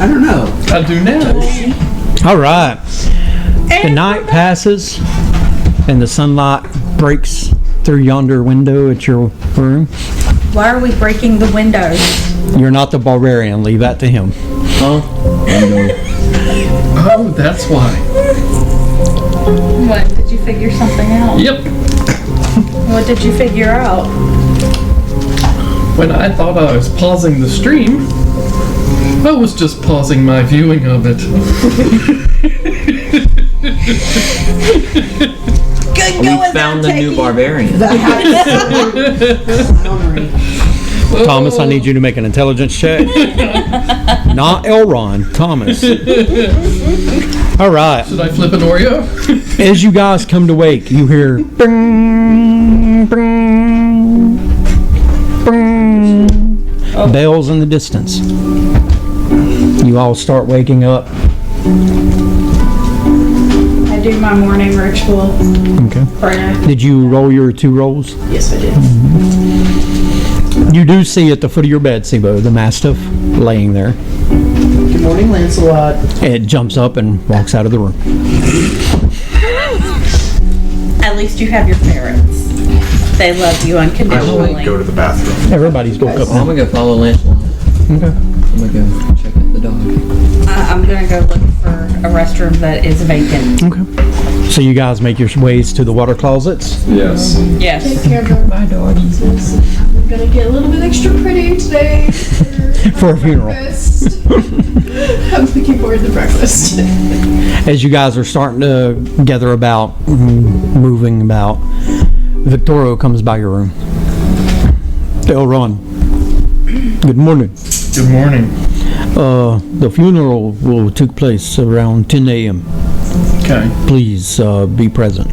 I don't know. I do now. All right. The night passes, and the sunlight breaks through yonder window at your room. Why are we breaking the windows? You're not the barbarian. Leave that to him. Huh? Oh, that's why. What? Did you figure something out? Yep. What did you figure out? When I thought I was pausing the stream, I was just pausing my viewing of it. Good We going found there, the new Takey. barbarian. Thomas, I need you to make an intelligence check. Not Elron, Thomas. All right. Should I flip an Oreo? As you guys come to wake, you hear bing, bing, bing, bells in the distance. You all start waking up. I do my morning ritual Okay. prayer. Did you roll your 2 rolls? Yes, I did. You do see at the foot of your bed, Sibo, the Mastiff laying there. Good morning, Lancelot. It jumps up and walks out of the room. At least you have your parents. They love you I will unconditionally. go to the bathroom. Everybody's woke up I'm now. gonna go follow Lancelot. Okay. I'm gonna go check out the dog. I'm gonna go look for a restroom that is vacant. Okay. So you guys make your ways to the water closets. Yes. Yes. Take care of My doggies. I'm gonna get a little bit extra pretty today For a funeral. breakfast. I'm looking forward to breakfast. As you guys are starting to gather about, moving about, Victorio comes by your room. Elron, good morning. Good morning. The funeral will take place around 10 a.m. Okay. Please be present.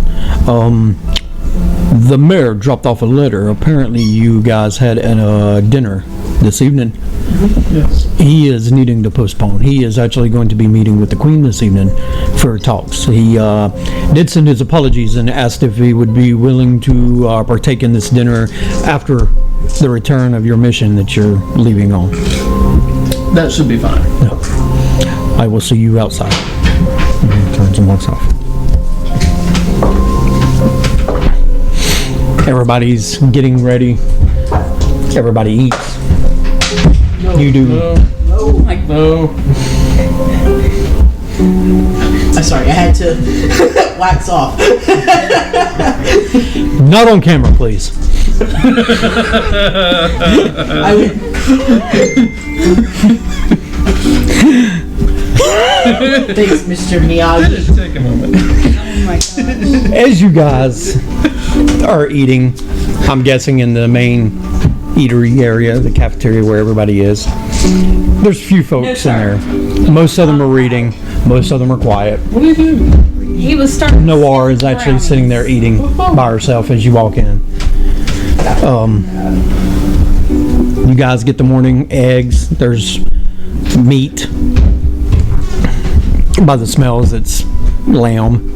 The mayor dropped off a letter. Apparently you guys had a dinner this evening. Yes. He is needing to postpone. He is actually going to be meeting with the Queen this evening for talks. He did send his apologies and asked if he would be willing to partake in this dinner after the return of your mission that you're leaving on. That should be fine. I will see you outside. And he turns and walks off. Everybody's getting ready. Everybody eats. You do. No. No. I'm sorry, I had to wax off. Not on camera, please. I would. Thanks, Mr. Miyagi. Just take a moment. Oh my god. As you guys are eating, I'm guessing in the main eatery area, the cafeteria where everybody is, there's few folks in there. Most of them are reading. Most of them are quiet. What do you do? He was starting. Noir is actually sitting there eating by herself as you walk in. You guys get the morning eggs. There's meat. By the smells, it's lamb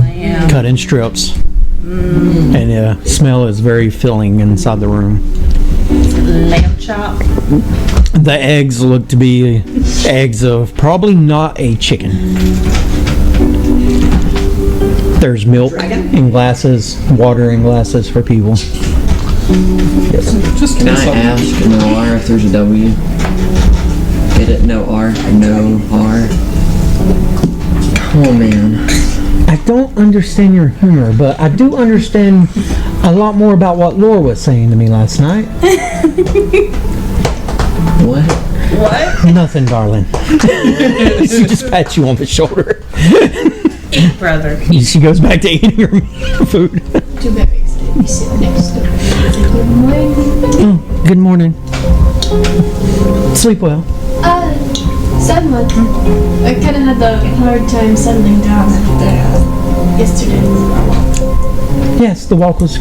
Lamb. cut in strips. And the smell is very filling inside the room. Lamb chop. The eggs look to be eggs of probably not a chicken. There's milk in glasses, water in glasses for people. Just Can I ask no R if there's a W? Get it? No R? No R? Oh man. I don't understand your humor, but I do understand a lot more about what Laura was saying to me last night. What? What? Nothing, darling. She just pats you on the shoulder. Eat, brother. She goes back to eating her food. Too bad you sit next to me. Good morning. Oh, good morning. Sleep well. Somewhat. I kind of had a hard time settling down after yesterday. Yes, the walk was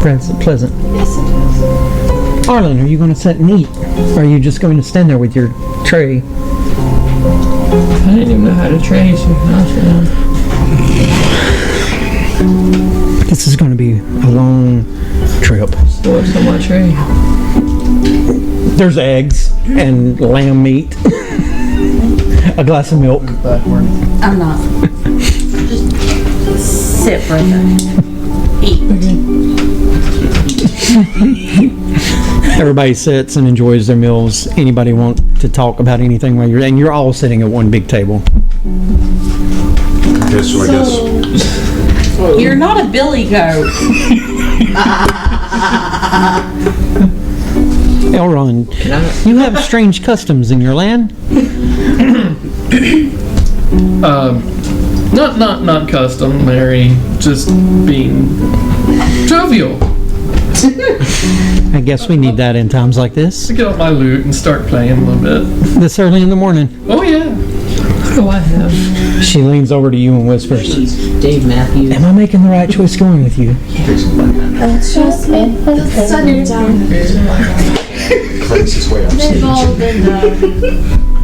pleasant. Yes, it was. Arlen, are you going to sit and eat? Or are you just going to stand there with your tray? I didn't even know how to trace. This is going to be a long trip. So what's on my tray? There's eggs and lamb meat. A glass of milk. I'm not. Just sit right there. Eat. Everybody sits and enjoys their meals. Anybody want to talk about anything while you're all sitting at one big table? Okay, so I guess. You're not a billy goat. Elrond, you have strange customs in your land? Not customary, just being jovial. I guess we need that in times like this. I get out my lute and start playing a little bit. This early in the morning. Oh yeah. What do I have? She leans over to you and whispers, Dave Matthews. "Am I making the right choice going with you?" Trust me, the sun is down. Clicks his way They've upstage. all been,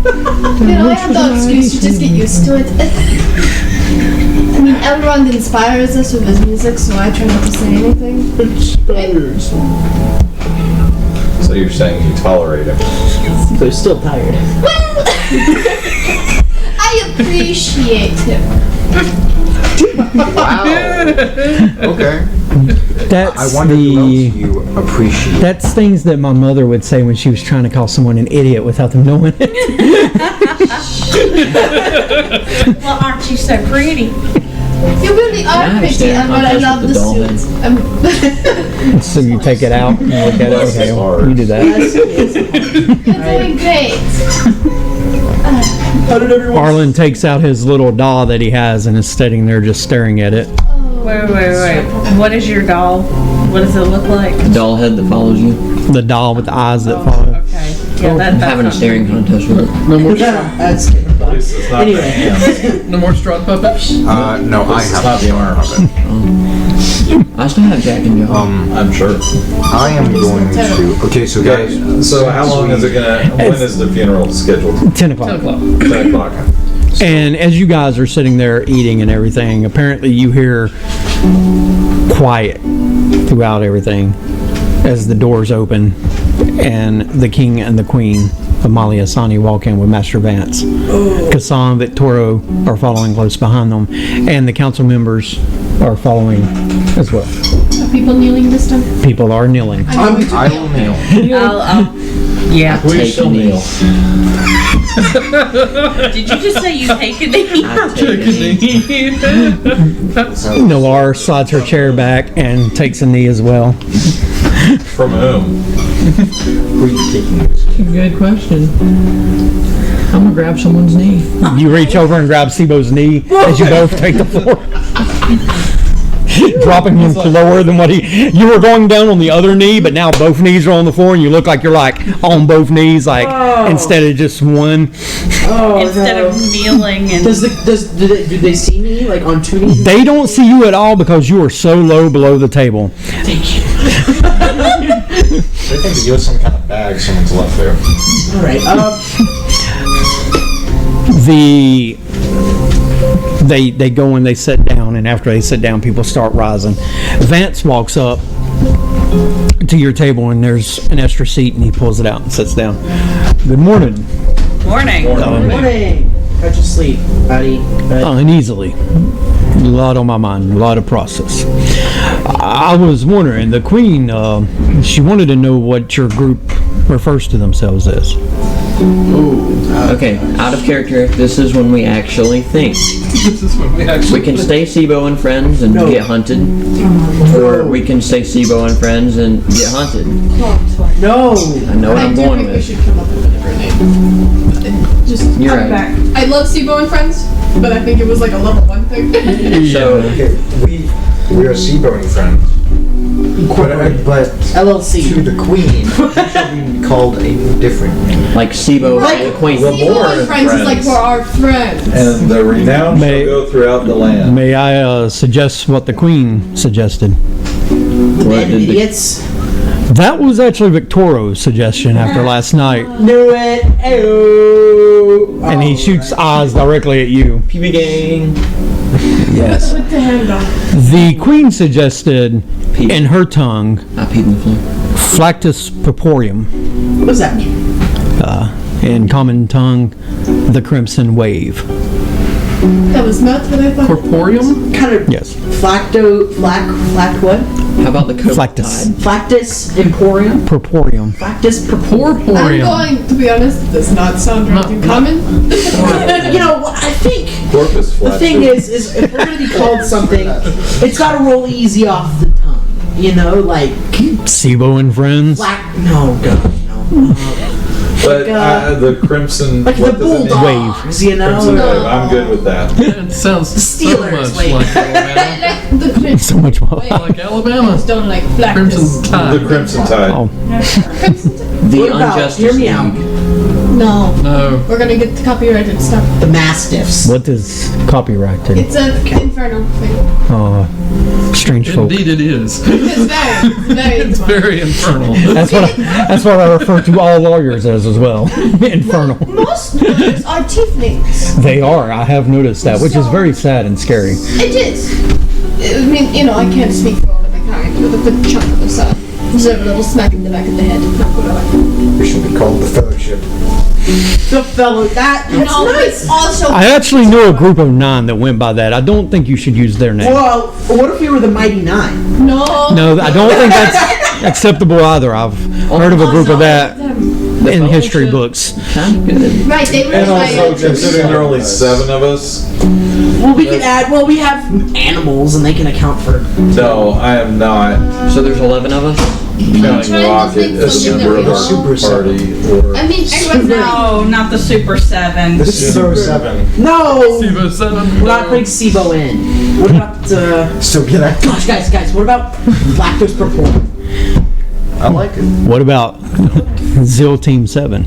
I have no excuse, you just get used to it. I mean, Elrond inspires us with his music, so I try not to say anything. So you're saying you tolerate him? They're still tired. Well, I appreciate him. Wow. Okay. I That's wonder who else the... you appreciate. That's things that my mother would say when she was trying to call someone an idiot without them knowing it. Well, aren't you so pretty? You really are I pretty, understand but I contest love with the the doll suit. So you take it out and look at it. Okay, well, you do that. You're doing great. Arlen takes out his little doll that he has and is sitting there just staring at it. Wait. What is your doll? What does it look like? The doll head that follows you. The doll with the eyes that follow. Okay. Yeah, I'm having a that's staring contest with it. No more That's anyway. no more straw puppets. No, I have the arm of it. I still have Jack and Jill. I'm sure. I am going to. Okay, so guys. So how long is it gonna? When is the funeral scheduled? 10 o'clock. 10 o'clock. And as you guys are sitting there eating and everything, apparently you hear quiet throughout everything as the doors open and the king and the queen of Mali Asani walk in with Master Vance. Kassan and Victoro are following close behind them, and the council members are following as well. Are people kneeling this time? People are kneeling. I will kneel. yeah. Take a kneel. Did you just say you take a knee? I take a knee. Noir slides her chair back and takes a knee as well. From whom? Who are you taking this? Good question. I'm gonna grab someone's knee. You reach over and grab Sibo's knee as you both take the floor. Dropping him lower than what you were going down on the other knee, but now both knees are on the floor and you look like you're like on both knees, like instead of just one. Instead of kneeling and Do they see me like on two knees? They don't see you at all because you are so low below the table. Thank you. They think that you have some kind of bag someone's left there. All right. They go and they sit down, and after they sit down, people start rising. Vance walks up to your table, and there's an extra seat, and he pulls it out and sits down. Good morning. morning. Morning. How'd you sleep, buddy? Uneasily. A lot on my mind, a lot of process. I was wondering, the Queen, she wanted to know what your group refers to themselves as. Okay, out of character, this is when we actually think. This is when we actually. We can stay Sibo and friends and get hunted, or we can stay Sibo and friends and get hunted. No. I know what I I'm do going think we with. should come up with a different name. Just You're come right. back. I love Sibo and Friends, but I think it was like a level 1 thing. So, Okay, we are seaboating friends. But LLC. to the queen, shall be called a different name. like Sibo Like, the Queen. Sibo and Friends is like friends. for our friends. And the renown May- shall go throughout the land. May I suggest what the Queen suggested? What did the- Idiots. That was actually Victoro's suggestion after last night, Knew it. Ayo. and he shoots eyes directly at you. PB gang. Yes. With the handle. The Queen suggested, in her tongue, I peed in the floor. Flactus Purpureum. What does that mean? In common tongue, The Crimson Wave. That was not what I thought. Corporeum? Kind of Yes. flack what? How about the Cobra Flactus. Tide? Flactus Emporium? Purporium. Flactus Purporium. I'm Corporeum. going to be honest, it does not sound right too common. You know, I think Corpus the flaccid. thing is if we're gonna be called something, it's gotta roll easy off the tongue. You know, like Sibo and Friends. black. No, God, no. But like, the Crimson. Like the what does it mean? Bulldogs, you know. Crimson Wave. I'm good with that. It sounds so Steelers, much wait. like Alabama. Like the crimson. So much more. Like Alabama. Just don't like black. Crimson Tide. The Crimson Tide. Oh, The What about- Unjustice hear me out. League. No. No. We're gonna get the copyrighted stuff. The Mastiffs. what is copyrighted? It's a infernal thing. Strange folk. Indeed it is. It's very It's very infernal. That's what I refer to all lawyers as well. Infernal. Most lawyers are tieflings. They are. I have noticed that, which is very sad and scary. It is. I mean, you know, I can't speak for all of my kind, but a good chunk of us deserve a little smack in the back of the head. Not what I like. We should be called the Fellowship. The fellow that's No, nice. it's also. I actually know a group of 9 that went by that. I don't think you should use their name. Well, what if we were the Mighty Nine? No. No, I don't think that's acceptable either. I've heard of a group of that in history books. Kind of good. Right, they were And also, like. considering there are only 7 of us, Well, we could add. Well, we have animals, and they can account for. no, I am not So there's 11 of us? counting trying to Rocket think as a something member of that our we party, or I mean, everyone's No, not the Super 7. This is Super 7. No, Sibo 7. we're not putting SIBO in. What about? Still get that. Gosh, guys, what about Lactose Purporium? I like it. What about Zeal Team 7?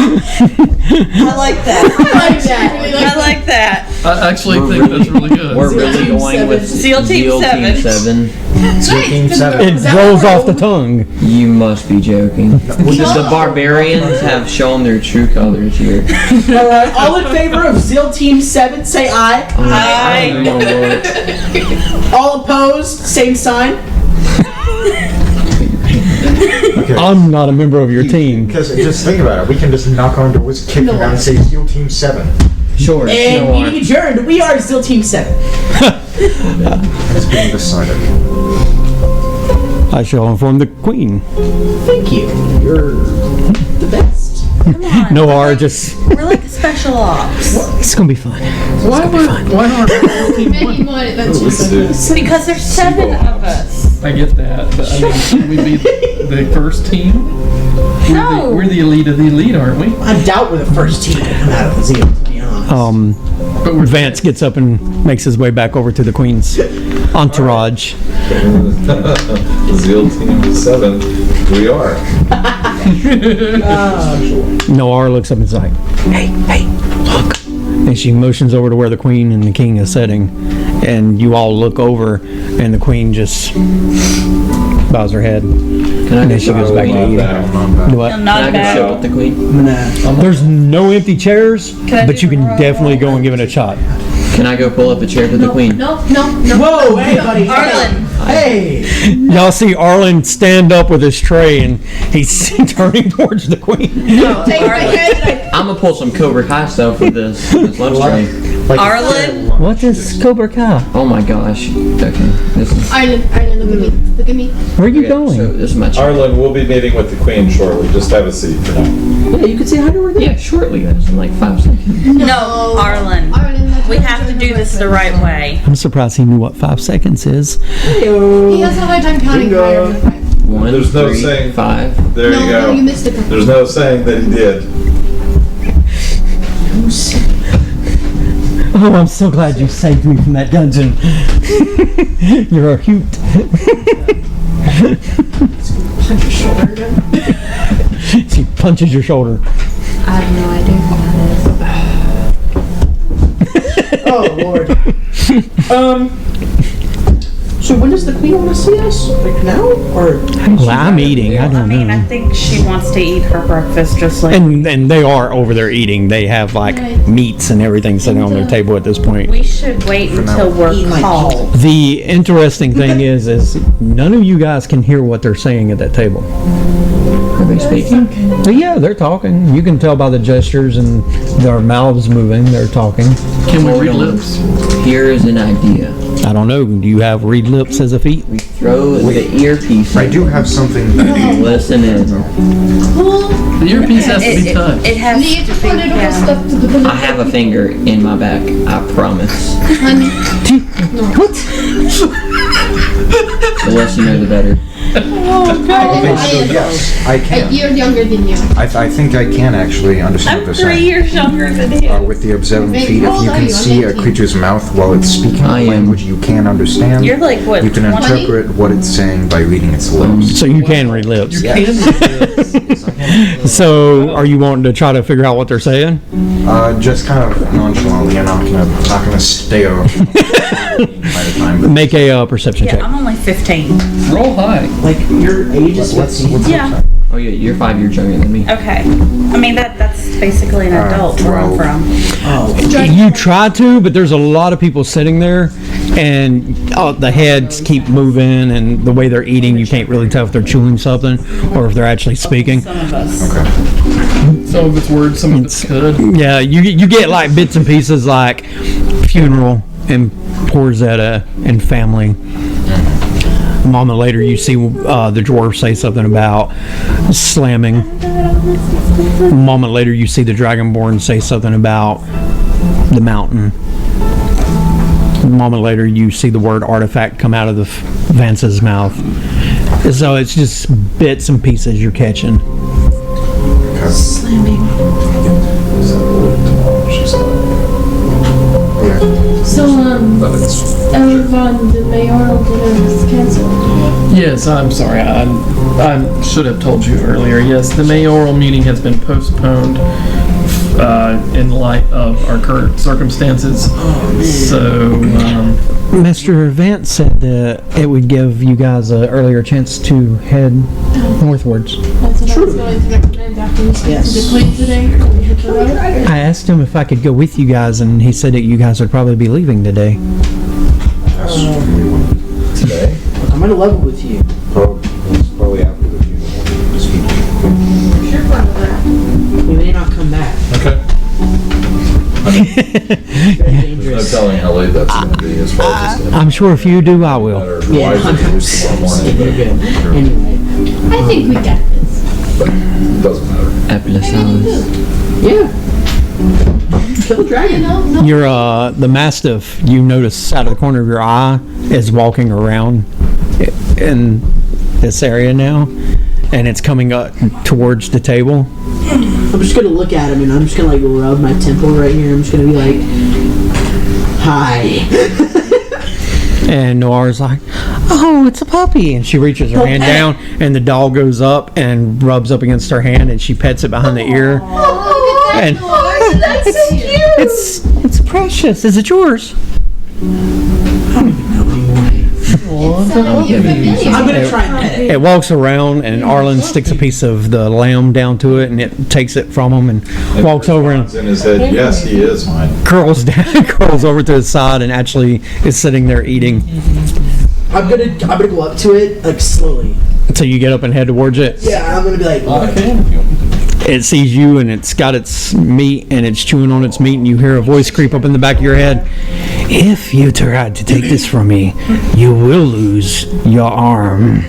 I like that. like that. I like that. I actually think that's really good. We're really Team going 7. with Zeal Team 7. 7. Team 7. It rolls off the tongue. You must be joking. The barbarians have shown their true colors here. All right, all in favor of Zeal Team 7, say aye. I don't know what. All opposed, same sign. Okay. I'm not a member of your team. Because just think about it. We can just knock on doors, kick them down, and say Steel Team 7. Sure. And no meeting adjourned. We are Zeal Team 7. It's being decided. I shall inform the Queen. Thank you. You're the best. Come on. No R, just We're like special ops. it's gonna be fun. Why aren't Zeal Team Many 1? more adventures. Because there's 7 of us. I get that, but I mean, should we be the first team? No. We're the elite of the elite, aren't we? I doubt we're the first team to come out of the Zeal, to be honest. But we're Vance gets up and makes his way back over to the Queen's entourage. Zeal Team 7. We are. No R looks up and is like, hey, look. And she motions over to where the Queen and the King is sitting. And you all look over, and the Queen just bows her head. Can I And go then she show goes back to Not eating. that. What? Can Not I go show bad. with the queen? There's no empty chairs, I but do you can the roll? definitely go and give it a shot. Can I go pull up a chair to the queen? No. Whoa, hey, buddy. Arlen. Hey. Y'all see Arlen stand up with his tray, and he's turning towards the Queen. Take my head. I'm gonna pull some Cobra Kai stuff with this lunch tray. Like Arlen? What is Cobra Kai? Oh my gosh. Okay. This is. Ireland, look at me. Look at me. Where are you Okay, going? So this is my chair. Arlen, we'll be meeting with the Queen shortly. Just have a seat for now. Yeah, you can say hi to her. Yeah, shortly, guys. In like 5 seconds. No, Arlen. Ireland, that's We what have to I'm do doing this the with right my way. I'm surprised he knew what 5 seconds is. friend. He has a hard time counting Bingo. higher than 5. 1, There's no 3, saying. 5. There you No, go. you missed a couple. There's no saying that he did. Oh, I'm so glad you saved me from that dungeon. You're a hoot. Punch your shoulder again. She punches your shoulder. I have no idea who that is. Oh, Lord. So when does the Queen want to see us? Like now? Or Well, I'm eating. I I don't mean, I know. think she wants to eat her breakfast just like And they are over there eating. They have like Right. meats and everything sitting on their table at this point. we should wait until we're Eat my called. The interesting thing is none of you guys can hear what they're saying at that table. they speaking? But yeah, they're talking. You can tell by the gestures and their mouths moving. They're talking. Can we read lips? Here is an idea. I don't know. Do you have read lips as a feat? We throw the earpiece I in. do have something that Listen in. The earpiece has to be touched. It has Need to to be. put it all Yeah. stuff to the I have a finger in my back. I promise. Honey. The less you know, the better. Okay, so yes, I A can. year younger than you. I think I can actually understand I'm what they're 3 saying. years younger than him. With the observant Maybe feat, how if old you are can you? see a 19. creature's mouth while it's speaking I a am. language you can understand, You're like, what, you can 20? interpret what it's saying by reading its lips. So you can read lips. You can read lips. So are you wanting to try to figure out what they're saying? Just kind of nonchalantly. I'm not gonna stare by the time. But Make a perception Yeah, check. I'm only 15. Roll high. Like, your age is what's 15. Yeah. Oh yeah, you're 5 years younger than me. Okay. I mean, that's basically an adult where I'm 12. from. Oh. You try to, but there's a lot of people sitting there, and the heads keep moving, and the way they're eating, you can't really tell if they're chewing something or if they're actually speaking. Some of us. Okay. Some of it's words, some of it's good. Yeah, you get like bits and pieces like funeral and Porzetta and family. A moment later, you see the dwarf say something about slamming. A moment later, you see the dragonborn say something about the mountain. A moment later, you see the word artifact come out of the Vance's mouth. So it's just bits and pieces you're catching. So, Elrond, the mayoral dinner is canceled. Yes, I'm sorry. I should have told you earlier. Yes, the mayoral meeting has been postponed in light of our current circumstances. So, Mr. Vance said that it would give you guys an earlier chance to head northwards. That's what I was going to recommend after we speak to the queen today. When we hit the road. I asked him if I could go with you guys, and he said that you guys would probably be leaving today. Today? Look, I'm gonna level with you. Probably after the funeral speaking. You're fun with that. We may not come back. Okay. Very No dangerous. telling how late that's gonna be as far as it's I'm sure if you do, I will. matter. Yeah, Why is it used tomorrow morning? You're good. But Anyway. I think we got this. it doesn't matter. Apple sauce. Yeah. Kill the You dragon. know, no. Your the mastiff, you notice out of the corner of your eye, is walking around in this area now, and it's coming up towards the table. I'm just gonna look at him and I'm just gonna like rub my temple right here. I'm just gonna be like, hi. And Noir's like, "Oh, it's a puppy!" And she reaches her hand down, and the doll goes up and rubs up against her hand, and she pets it behind the ear. Oh, look at And- that Lord. That's so cute. It's precious. Is it yours? I'm gonna try and pet it. It walks around, and Arlen sticks a piece of the lamb down to it, and it takes it from him and walks over and It's in his head, yes, he is mine. curls down, curls over to his side, and actually is sitting there eating. I'm gonna go up to it like slowly. So you get up and head towards it. Yeah, I'm gonna be like, It sees you, and it's got its meat, and it's chewing on its meat, and you hear a voice creep up in the back of your head. If you tried to take this from me, you will lose your arm.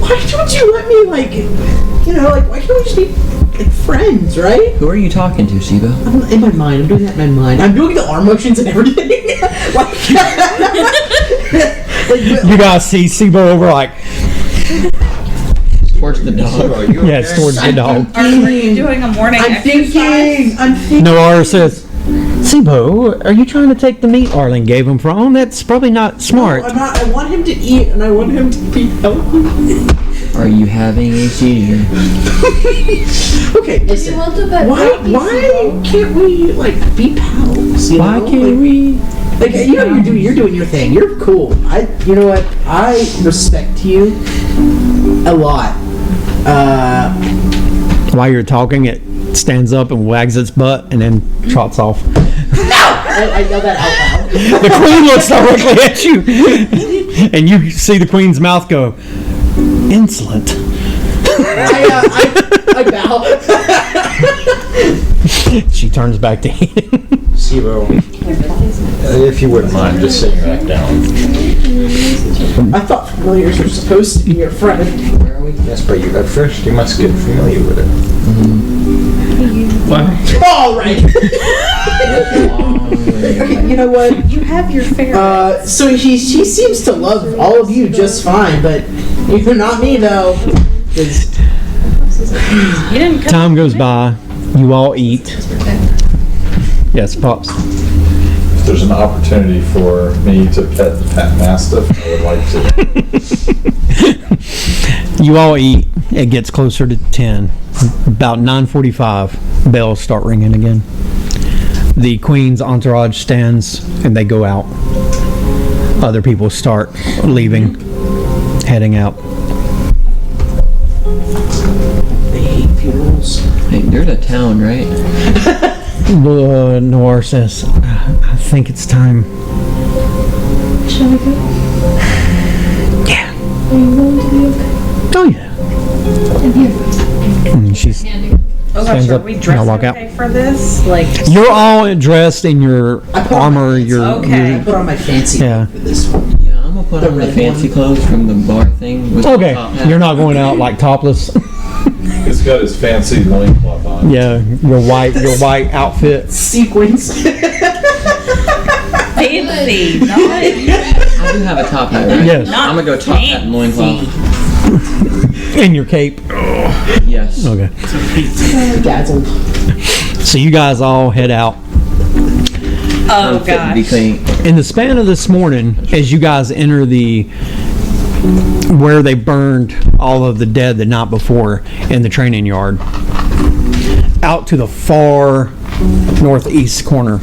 why don't you let me like, why can't we just be like friends, right? Who are you talking to, Siba? I'm in my mind. I'm doing that in my mind. I'm doing the arm motions and everything. You guys see Sibo over like, Towards the dog. yeah, it's towards the dog. Are you doing a morning I'm exercise? thinking. Noir says, Sibo, are you trying to take the meat Arlen gave him from? That's probably not smart. I'm not. I want him to eat, and I want him to be healthy. Are you having a seizure? Okay, If listen. you want to bet Why can't we like be pals? You Why know? can't Like, we? Like you're doing your thing. You're cool. You know what? I respect you a lot. While you're talking, it stands up and wags its butt and then trots off. I yell that out loud. The queen looks directly at you, and you see the queen's mouth go, insolent. I bow. She turns back to Eden. Sibo, if you wouldn't mind, just sitting back down. I thought familiars were supposed to be your friend. Yes, but you at first you must get familiar with it. Wow. All right. You know what? You have your ferret. So she seems to love all of you just fine, but you're not me though. 'Cause You didn't come. Time goes by. You all eat. Yes, Pops. If there's an opportunity for me to pet the pet mastiff, I would like to. You all eat. It gets closer to 10. About 9:45, bells start ringing again. The Queen's entourage stands and they go out. Other people start leaving, heading out. they hate funerals. Hey, there's a town, right? Noir says, I think it's time. Shall we go? Yeah. Are you going to be okay? Oh, yeah. I'm here. And she's, Oh Stands gosh, are up, we and dressed I'll walk out. okay for this? Like, you're all dressed in your I put on armor, my- your, Okay. I put on my fancy Yeah. for this one. Yeah, I'm gonna put The on the red fancy one. clothes from the bar thing. With the top Okay, hat. you're not going out like topless. He's got his fancy loincloth on. Yeah, your white outfit. Sequins. fancy, not, I do have a top hat, right? Yes. I'm gonna go top hat and loincloth. And your cape. Yes. Okay. Dazzled. So you guys all head out. oh Fit to be gosh. clean. In the span of this morning, as you guys enter where they burned all of the dead the night before in the training yard, out to the far northeast corner,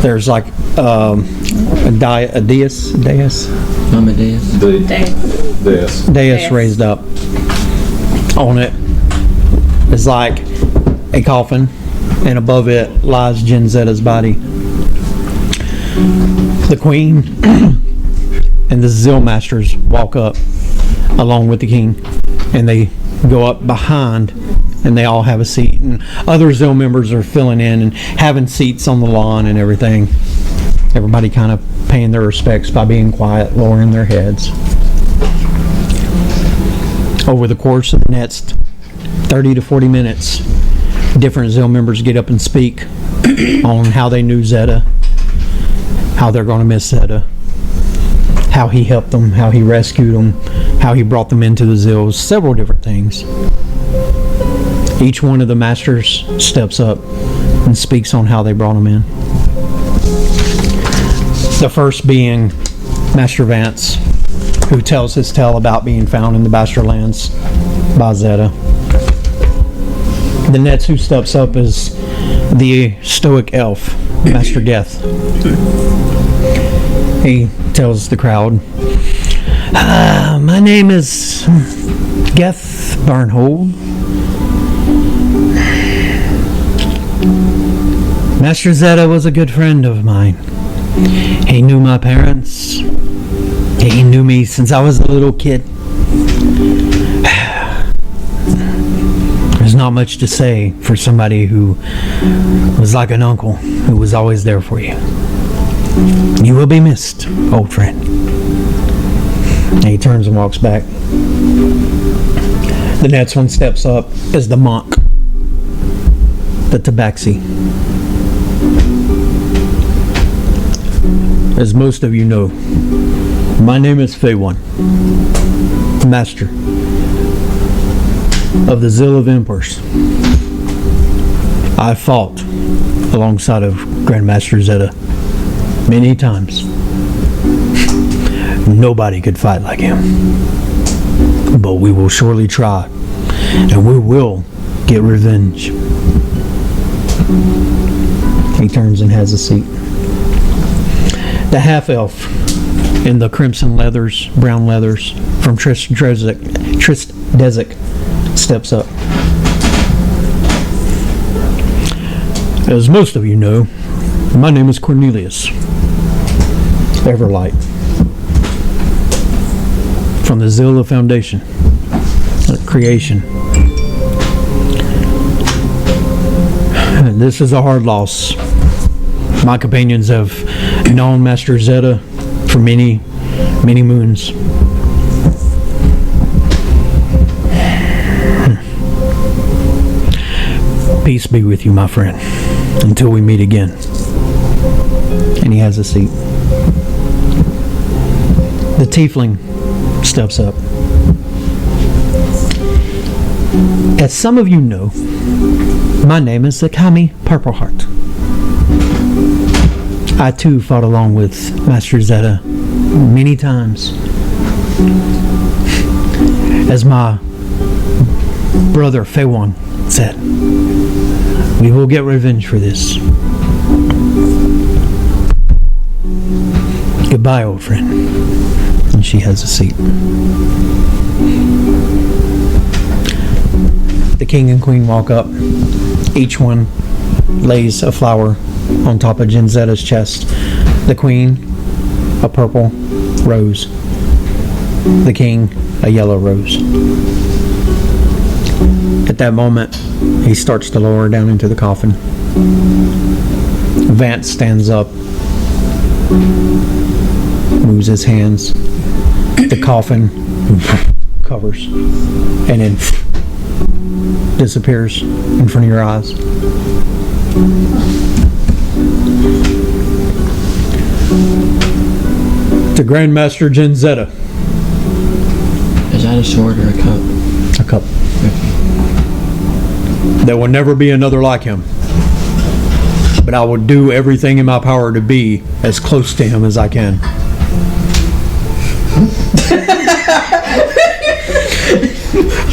there's like a dais Amadeus. dais raised up. On it is like a coffin, and above it lies Genzetta's body. The Queen and the Zeal Masters walk up along with the King, and they go up behind, and they all have a seat, and other Zeal members are filling in and having seats on the lawn and everything. Everybody kind of paying their respects by being quiet, lowering their heads. Over the course of the next 30 to 40 minutes, different Zeal members get up and speak on how they knew Zeta, how they're going to miss Zeta, how he helped them, how he rescued them, how he brought them into the Zeals, several different things. Each one of the masters steps up and speaks on how they brought them in. The first being Master Vance, who tells his tale about being found in the Bastard Lands by Zeta. The next who steps up is the stoic elf, Master Geth. He tells the crowd, my name is Geth Barnhold. Master Zeta was a good friend of mine. He knew my parents. He knew me since I was a little kid. There's not much to say for somebody who was like an uncle who was always there for you. You will be missed, old friend. And he turns and walks back. The next one steps up is the monk, the tabaxi. As most of you know, my name is Feywan, Master of the Zeal of Emperors. I fought alongside of Grandmaster Zeta many times. Nobody could fight like him. But we will surely try, and we will get revenge. He turns and has a seat. The half-elf in the crimson leathers, brown leathers from Tristdezik steps up. As most of you know, my name is Cornelius Everlight from the Zilla Foundation. creation. This is a hard loss. My companions have known Master Zeta for many, many moons. Peace be with you, my friend, until we meet again. And he has a seat. The tiefling steps up. As some of you know, my name is Zakami Purpleheart. I too fought along with Master Zeta many times. As my brother Feiwan said, we will get revenge for this. Goodbye, old friend. And she has a seat. The king and queen walk up. Each one lays a flower on top of Genzetta's chest. The queen, a purple rose. The king, a yellow rose. At that moment, he starts to lower down into the coffin. Vance stands up, moves his hands. The coffin covers and then disappears in front of your eyes. To Grandmaster Genzetta. Is that a sword or a cup? A cup. There will never be another like him. But I will do everything in my power to be as close to him as I can.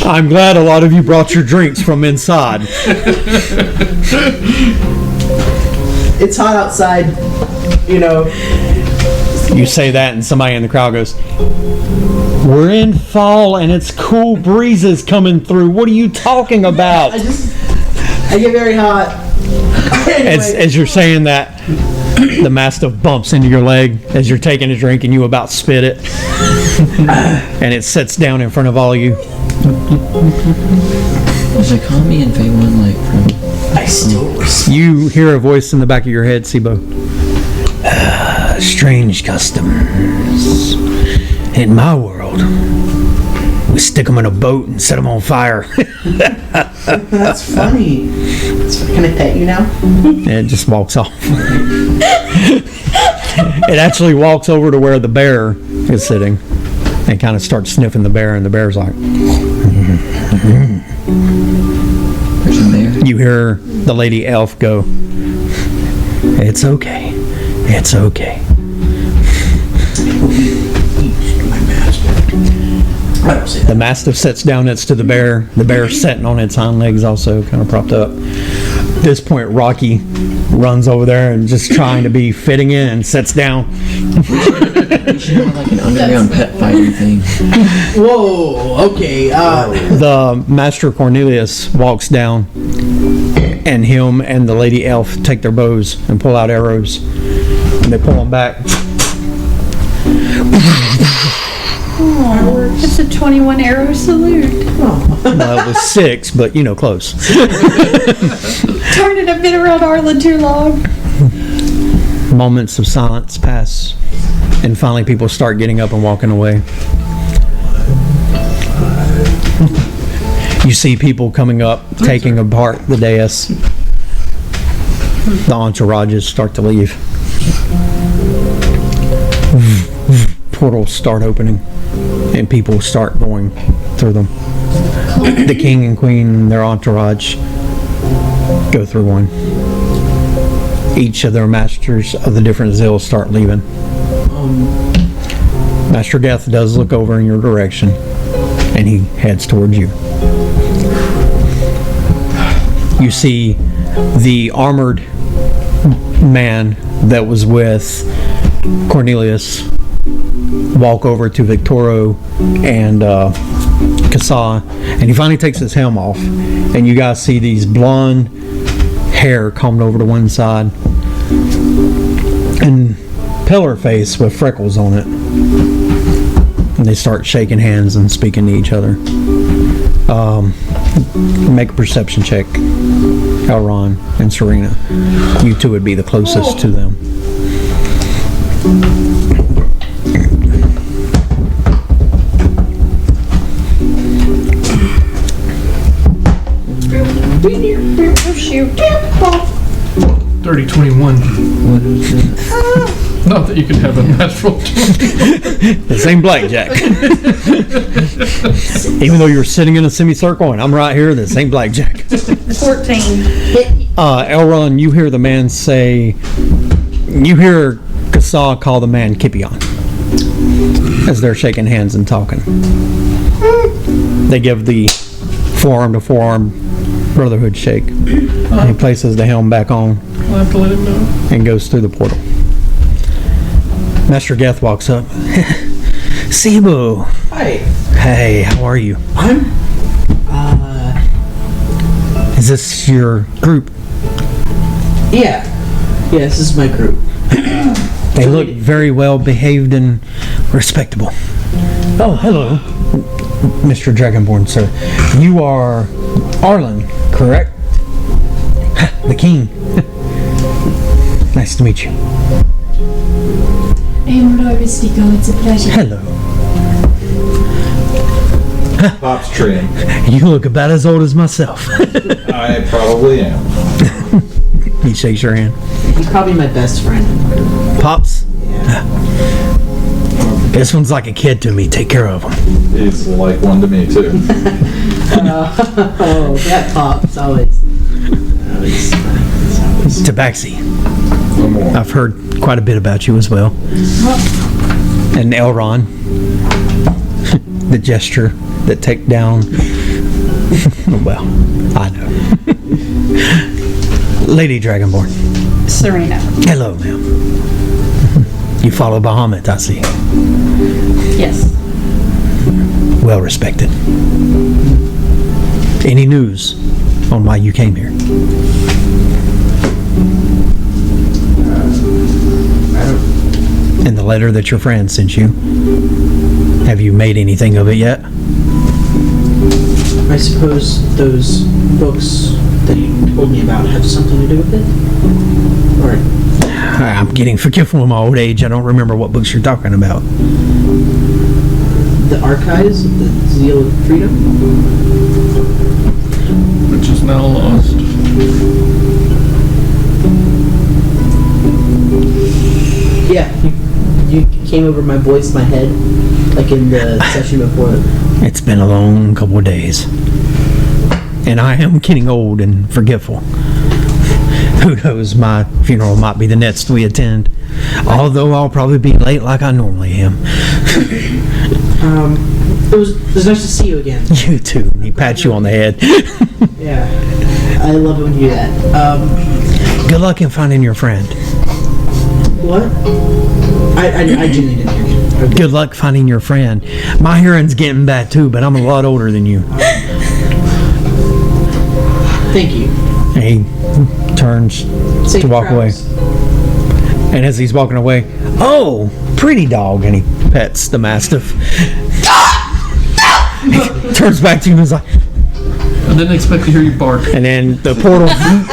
I'm glad a lot of you brought your drinks from inside. It's hot outside, you know. You say that and somebody in the crowd goes, we're in fall and it's cool breezes coming through. What are you talking about? I get very hot. Anyway. As you're saying that, the Mastiff bumps into your leg as you're taking a drink and you about spit it. And it sits down in front of all of you. Was Akami and Feiwan like from... I still respect. You hear a voice in the back of your head, Sibo. Strange customs. In my world, we stick them in a boat and set them on fire. That's funny. Can I pet you now? And it just walks off. It actually walks over to where the bear is sitting and kind of starts sniffing the bear, and the bear's like... There's a bear? You hear the lady elf go, it's okay. It's okay. The Mastiff sits down next to the bear. The bear's sitting on its hind legs also, kind of propped up. At this point, Rocky runs over there and just trying to be fitting in and sits down. We should have like an underground pet fighting thing. Whoa, okay. The Master Cornelius walks down, and him and the lady elf take their bows and pull out arrows, and they pull them back. It's a 21 arrow salute. Well, it was 6, but you know, close. Darn it, I've been around Arlen too long. Moments of silence pass, and finally people start getting up and walking away. You see people coming up, taking apart the dais. The entourages start to leave. Portals start opening, and people start going through them. The king and queen and their entourage go through one. Each of their masters of the different Zeals start leaving. Master Death does look over in your direction, and he heads towards you. You see the armored man that was with Cornelius walk over to Victoro and Kasa, and he finally takes his helm off, and you guys see these blonde hair combed over to one side and pillar face with freckles on it, and they start shaking hands and speaking to each other. Make a perception check. Elron and Serena. You two would be the closest to them. Shoot. 30-21. What is it? Not that you could have a natural 20. The same blackjack. Even though you're sitting in a semicircle and I'm right here, the same blackjack. 14. Elron, you hear the man say, you hear Kasa call the man Kipion as they're shaking hands and talking. They give the forearm to forearm brotherhood shake. He places the helm back on I'll have to let him know. and goes through the portal. Master Geth walks up. Sibu. Hi. Hey, how are you? I'm. Is this your group? Yeah. Yeah, this is my group. They look very well behaved and respectable. Oh, hello, Mr. Dragonborn, sir. You are Arlen, correct? The king. Nice to meet you. I'm Loris Vigo, it's a pleasure. Hello. Pop's treeing. You look about as old as myself. I probably am. He shakes your hand. He's probably my best friend. Pops? This one's like a kid to me. Take care of him. He's like one to me too. Oh, that Pops always. Tabaxi. No more. I've heard quite a bit about you as well. And Elron. The gesture that take down. Well, I know. Lady Dragonborn. Serena. Hello, ma'am. You follow Bahamut, I see. Yes. Well respected. Any news on why you came here? And the letter that your friend sent you, have you made anything of it yet? I suppose those books that you told me about have something to do with it? Or I'm getting forgetful in my old age. I don't remember what books you're talking about. the archives of the Zeal Freedom? Which is now lost. Yeah, you came over my voice, my head, like in the session before. It's been a long couple of days. And I am getting old and forgetful. Who knows, my funeral might be the next we attend. Although I'll probably be late like I normally am. It was nice to see you again. You too. He pats you on the head. Yeah. I love it when you do that. Good luck in finding your friend. What? I genuinely didn't hear you. Good luck finding your friend. My hearing's getting bad too, but I'm a lot older than you. Thank you. And he turns Safe to walk travels. away. And as he's walking away, oh, pretty dog, and he pets the mastiff. He turns back to you and is like, I didn't expect to hear you bark. and then the portal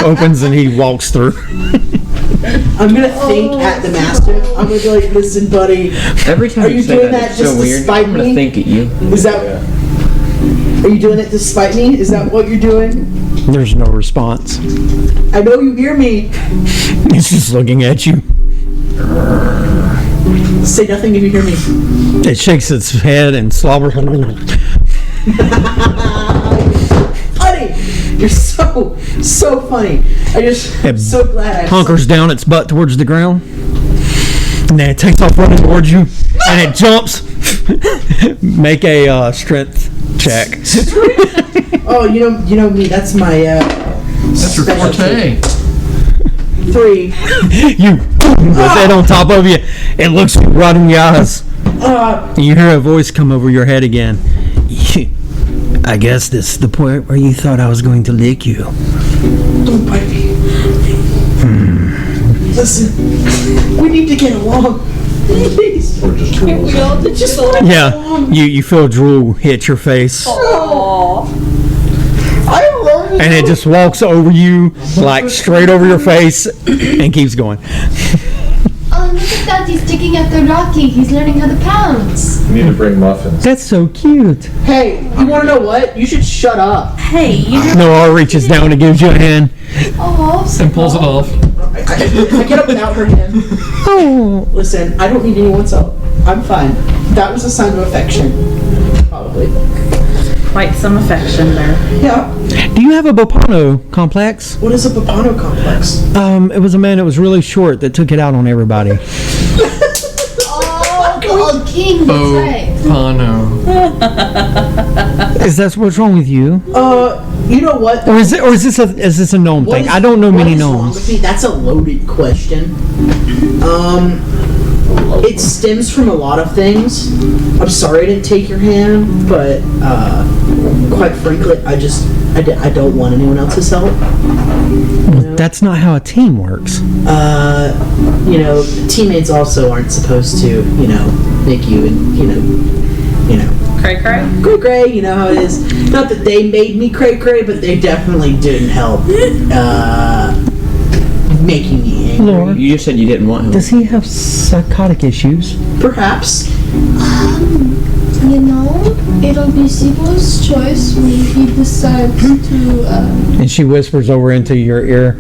opens and he walks through. I'm gonna think at the master. I'm gonna be like, listen, buddy. Every time Are you say doing that, that it's just so to weird. spite I'm gonna me? think at you. Is that? Are you doing it to spite me? Is that what you're doing? There's no response. I know you hear me. It's just looking at you. Say nothing if you hear me. It shakes its head and slobbers. Funny. You're so funny. I'm so glad. Hunkers down its butt towards the ground. And then it takes off running towards you. And it jumps. Make a strength check. Oh, you know me. That's my. That's your forte. 3. You with it on top of you. It looks you right in the eyes. And you hear a voice come over your head again. I guess this is the point where you thought I was going to lick you. Don't bite me. Listen, we need to get along. Please. We're just We all did just like Yeah, you feel drool hit your face. Aww. and it just walks over you, like straight over your face, and keeps going. Oh, look at that. He's digging at the rocky. He's learning how to pounce. You need to bring muffins. That's so cute. Hey, you want to know what? You should shut up. Hey, you know, Noah reaches down and gives you a hand. Oh, And pulls it off. I get up without her hand. Oh. Listen, I don't need anyone's help. I'm fine. That was a sign of affection. Probably. quite some affection there. Yeah. Do you have a Bopano complex? What is a Bopano complex? It was a man that was really short that took it out on everybody. Oh, called King, that's right. Pano. Is that what's wrong with you? You know what? Or is this a gnome What thing? is- I don't know what many is wrong gnomes. with me? That's a loaded question. It stems from a lot of things. I'm sorry I didn't take your hand, but quite frankly, I don't want anyone else's help. That's not how a team works. Teammates also aren't supposed to, make you, Cray cray? cray cray. You know how it is. Not that they made me cray cray, but they definitely didn't help making me angry. Lord, You just said you didn't want him. does he have psychotic issues? Perhaps. It'll be Zeal's choice when he decides to, And she whispers over into your ear,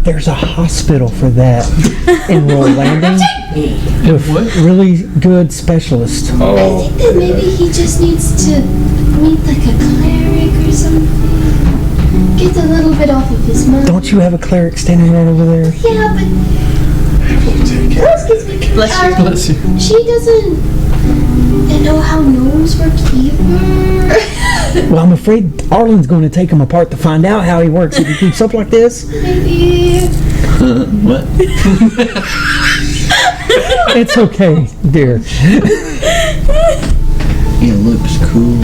"There's a hospital for that in Royal Landing. With really good specialists." I Oh, think that maybe he just needs to meet like a cleric or something. Get a little bit off of his mind. Don't you have a cleric standing right over there? Yeah, but Bless you. Bless you. she doesn't know how gnomes work either. Well, I'm afraid Arlen's going to take him apart to find out how he works if he keeps up like this. Maybe. What? It's okay, dear. He looks cool.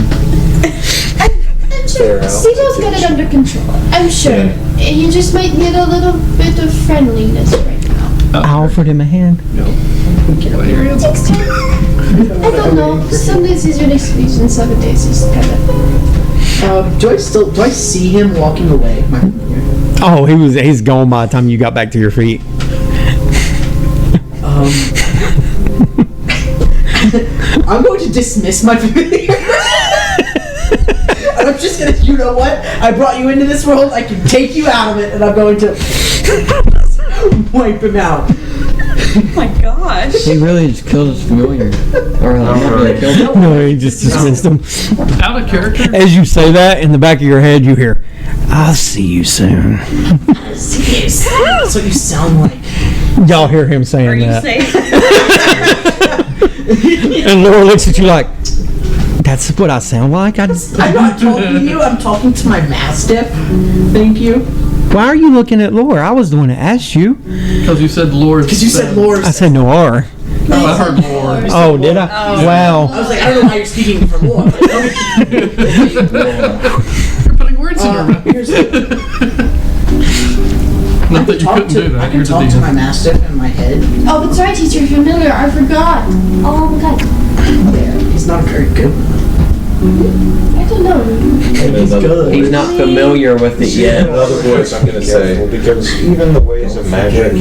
I'm sure Fair Zeal's got it under control. I'm sure. Yeah. You just might need a little bit of friendliness right now. I offered him a hand. Next time. I don't know. Some days he's really sweet and some days he's kind of... Do I see him walking away? Oh, he's gone by the time you got back to your feet. I'm going to dismiss my familiar. I'm just gonna, you know what? I brought you into this world, I can take you out of it, and I'm going to wipe him out. Oh my gosh. He really just killed his familiar. Or not really killed him. No, he just dismissed him. Out of character? As you say that, in the back of your head, you hear, "I'll see you soon." Yes, that's what you sound like. Y'all hear him saying Are you that. safe? And Laura looks at you like, "That's what I sound like?" I'm not talking to you, I'm talking to my mastiff. Thank you. Why are you looking at Laura? I was the one that asked you. Because you said Lord. Because you said Lord. I said no R. Oh, I heard Lord. Oh, did I? I Wow. was like, I don't know why you're speaking for Lord. You're putting words in her mouth. Here's the Not that you couldn't do I that. can You're the talk to my DM. mastiff in my head. Oh, that's right, he's your familiar. I forgot. Oh my god. Yeah, he's not a very good one. I don't know. He's good. He's not familiar with it yet. Another voice I'm gonna say. Because even the ways of magic,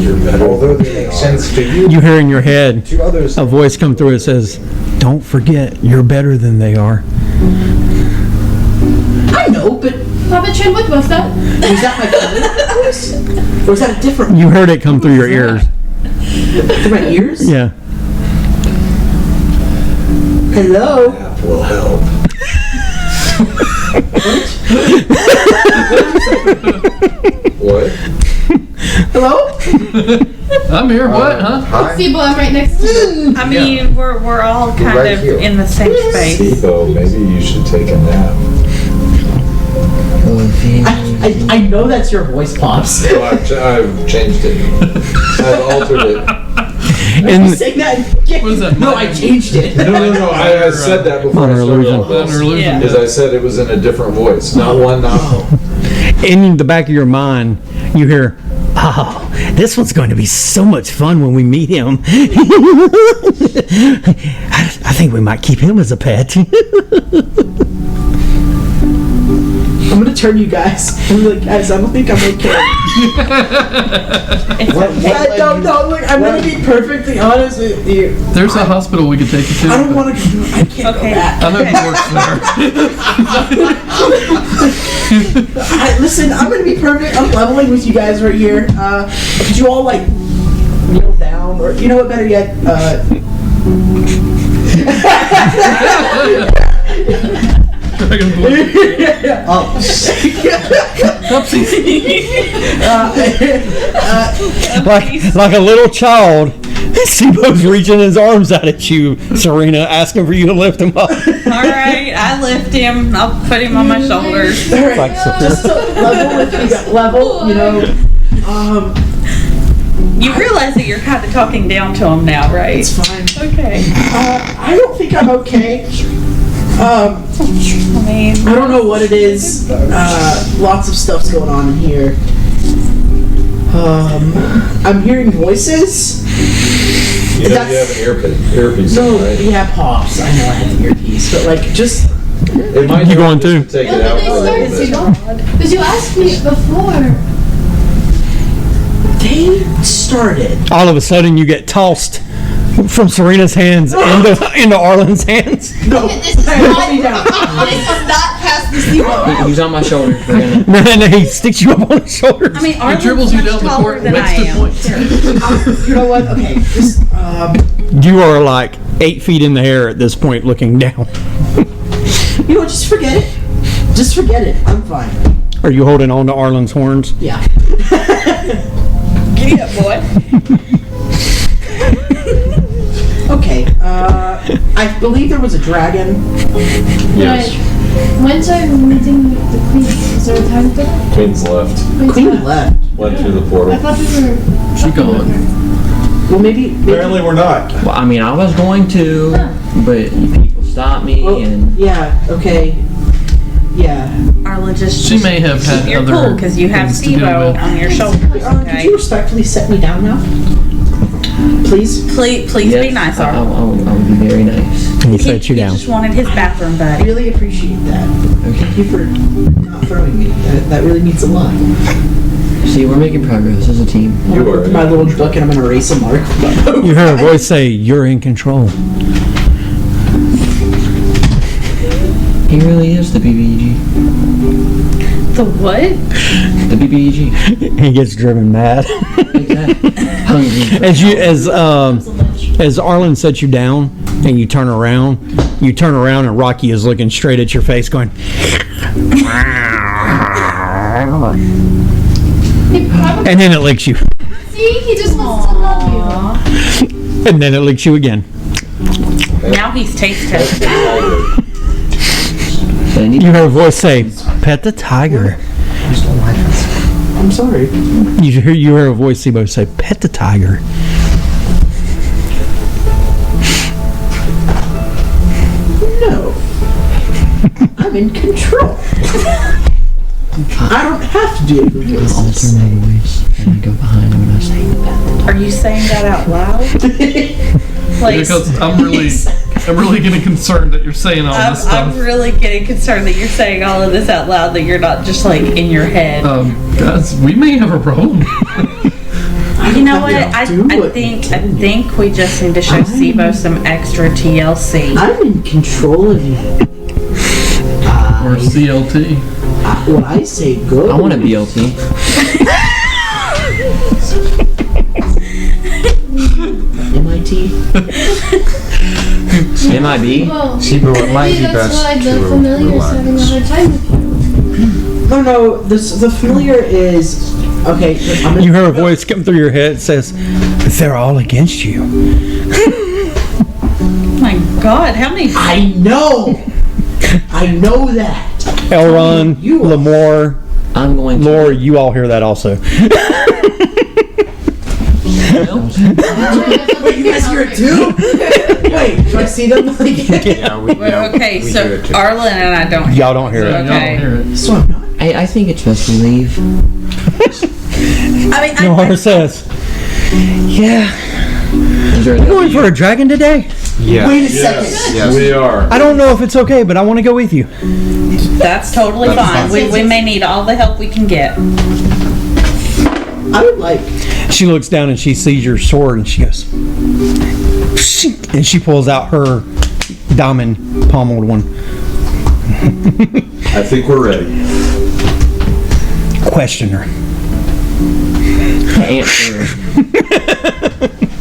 although they make sense to you, You hear in your head to others, a voice come through that says, "Don't forget, you're better than they are." I know, but Papa Trent, what was that? was that my familiar voice? Or was that a different You heard it come through your ears. through my ears? Yeah. Hello? that will help. What? Hello? I'm here. What, huh? Hi. Zeal, I'm right next to you. I mean, we're all kind right of here. in the same space. Sibo, maybe you should take a nap. I know that's your voice, Pops. No, I've changed it. I've altered it. And Saying that again. What is that? No, I changed it. No, I said that before I Minor started illusion. all this. Minor illusion. Yeah. Because I said it was in a different voice. Not one, not in the back of your mind, you hear, "Oh, this one's going to be so much fun when we meet him." I think we might keep him as a pet. I'm gonna turn you guys. I'm like, guys, I don't think I'm okay. I don't know. Like, I'm gonna be perfectly honest with you. There's a hospital we could take you to. I don't want to. I can't go back. I know he works there. Listen, I'm gonna be perfect. I'm leveling with you guys right here. Could you all like kneel down, or you know what? Better yet, like a little child, Sibo's reaching his arms out at you, Serena, asking for you to lift him up. Alright, I lift him. I'll put him on my shoulders. Like just to level with you, level, you know. You realize that you're kind of talking down to him now, right? It's fine. Okay. I don't think I'm okay. I mean, I don't know what it is. Lots of stuff's going on in here. I'm hearing voices. You know you have an earpiece, No, right? yeah, pops. I know I have the earpiece, but like, just It might You help going just too? to take No, it but out they for a little started bit. to. Because you asked me before. they started. All of a sudden, you get tossed from Serena's hands into Arlen's hands. No, This is not. me down. This is not past the Sibo. He's on my shoulder. We're No, gonna- no, he sticks you up on his shoulders. I mean, He Arlen's dribbles you much down the taller court, than I makes the am. point. You know what? Okay, just You are like 8 feet in the air at this point, looking down. you know, just forget it. Just forget it. I'm fine. Are you holding on to Arlen's horns? Yeah. Giddy up, boy. Okay. I believe there was a dragon. Yes. Right. When's our meeting with the queen? Is there a time for that? Queen's left. Queen left. Went through the I portal. thought we were. She gone. Well, maybe. Apparently we're not. Well, I mean, I was going to, but people stopped me Well, and yeah. Okay. Yeah. Arlen, just She may have had you're other cool because you have things to do Sibo with- on your shoulders. Could Okay. you respectfully set me down now? Please. Please be yes, nice, I Arlen. will be very nice. He set you He down. just wanted his bathroom I buddy. really appreciate that. Okay. Thank you for not throwing me. That really means a lot. See, we're making progress as a team. I'm You gonna are. put my little book and I'm gonna erase a mark. You heard a voice say, "You're in control." He really is the BBEG. The what? The BBEG. He gets driven mad. Exactly. Hungry. As Arlen sets you down and you turn around and Rocky is looking straight at your face, going, He probably. and then it licks you, See, he just wants to love you. and then it licks you again. Now he's taste tested. And You heard a voice say, "Pet the tiger." I'm sorry. You hear a voice Sibo say, "Pet the tiger." No. I'm in control. I don't have to do it for I voices. alter my voice and I go behind when I say the pet. Are you saying that out loud? Like, Because I'm really getting concerned that you're saying all this I'm stuff. really getting concerned that you're saying all of this out loud, that you're not just like in your head. Guys, we may have a problem. You know what? I do what you think we just need to show Sibo some extra TLC. I'm in control of you. Or CLT. When I say go, I want a BLT. MIT. MIB? Well, Sibo, it might maybe be that's best why to the familiar's having a relax. hard time with you. No, the familiar is okay. I'm You hear a voice come through your head that says, "They're all against you." Oh my God, how many? I know that. Elron, You are- Lamore, I'm going to. Lore, you all hear that also. Wait, you guys hear it too? Wait, do I see them? Okay, so Arlen and I don't. Y'all don't hear Yeah, it. y'all don't hear it. So I'm not. I think it's best we leave. I mean, Nora says, "Yeah, Is there a going W? for a dragon today." Yeah. Wait a second. Yes. We are. I don't know if it's okay, but I want to go with you. That's totally fine. We may need all the help we can get. I would like. She looks down and she sees your sword and she goes, and she pulls out her diamond pommeled one. I think we're ready. Question her. Answer.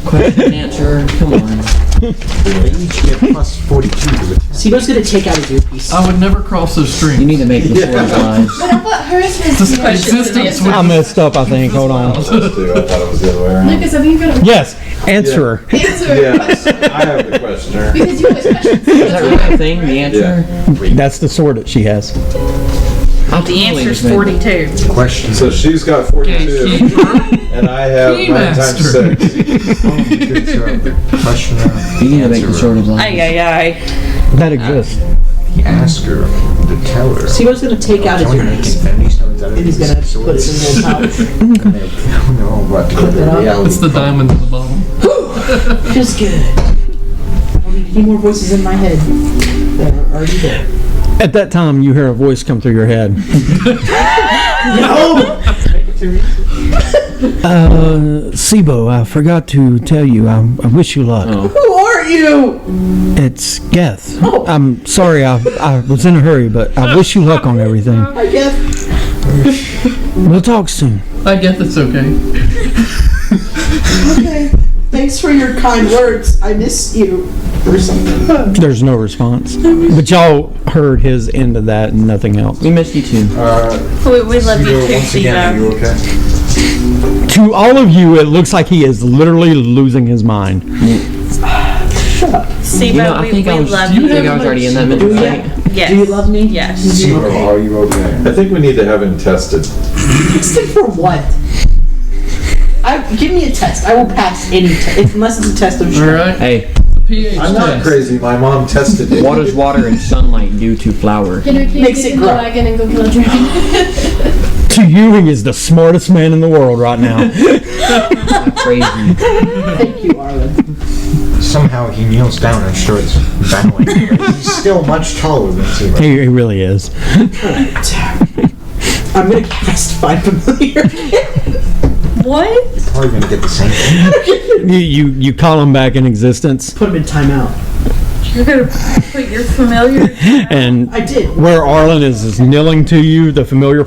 Question, answer. Come on. They each get plus 42 to the test. Sibo's gonna take out his earpiece. I would never cross those streams. You need to make the sword wise. But I thought hers was The existence I messed up, I think. Hold on. Us two. I thought it was the other way around. Lucas, have you got a Yes, answer her. answer? Yes, I have the questioner. Because you always question. Is that really a thing? The answer? That's the sword that she has. I'll The totally answer's just make- 42. Question. So she's got 42, and I have 9 times Keymaster. 6. Oh, good job. Questioner. You need to make the sword of life. Aye, aye, aye. That exists. The asker, the teller. Sibo's gonna take out his Can we make earpiece. infinity stones out of And he's these gonna put it swords? in a little pouch. No, but to Clip it up. reality. It's the diamond at the bottom. Feels good. I don't need any more voices in my head that are already there. At that time, you hear a voice come through your head. No! Sibo, I forgot to tell you, I wish you luck. Oh. Who are you? It's Geth. Oh. I'm sorry, I was in a hurry, but I wish you luck on everything. I guess. We'll talk soon. I get that's okay. Okay. Thanks for your kind words. I miss you. Or something. There's no response. But y'all heard his end of that and nothing else. We missed you too. We love you Sibo, too, once again, are you Sibo. okay? To all of you, it looks like he is literally losing his mind. Sibo, You know, I we think I was. love I you. think I was already in that Do you? midnight. Yes. Do you love me? Yes. Sibo, are you okay? I think we need to have him tested. Tested for what? Give me a test. I will pass any test, unless it's a test of All strength. right. Hey, pH I'm not test. crazy. My mom tested it. what does water and sunlight do to flour? Can we please Makes get it in the grow. wagon and go kill a dragon? To you, he is the smartest man in the world right now. Crazy. Thank you, Arlen. Somehow he kneels down and starts bowing. He's still much taller than Sibo. He really is. I'm gonna cast Find Familiar. What? Probably gonna get the same thing. You call him back in existence, Put him in timeout. You're gonna put your familiar. and I did. where Arlen is kneeling to you, the familiar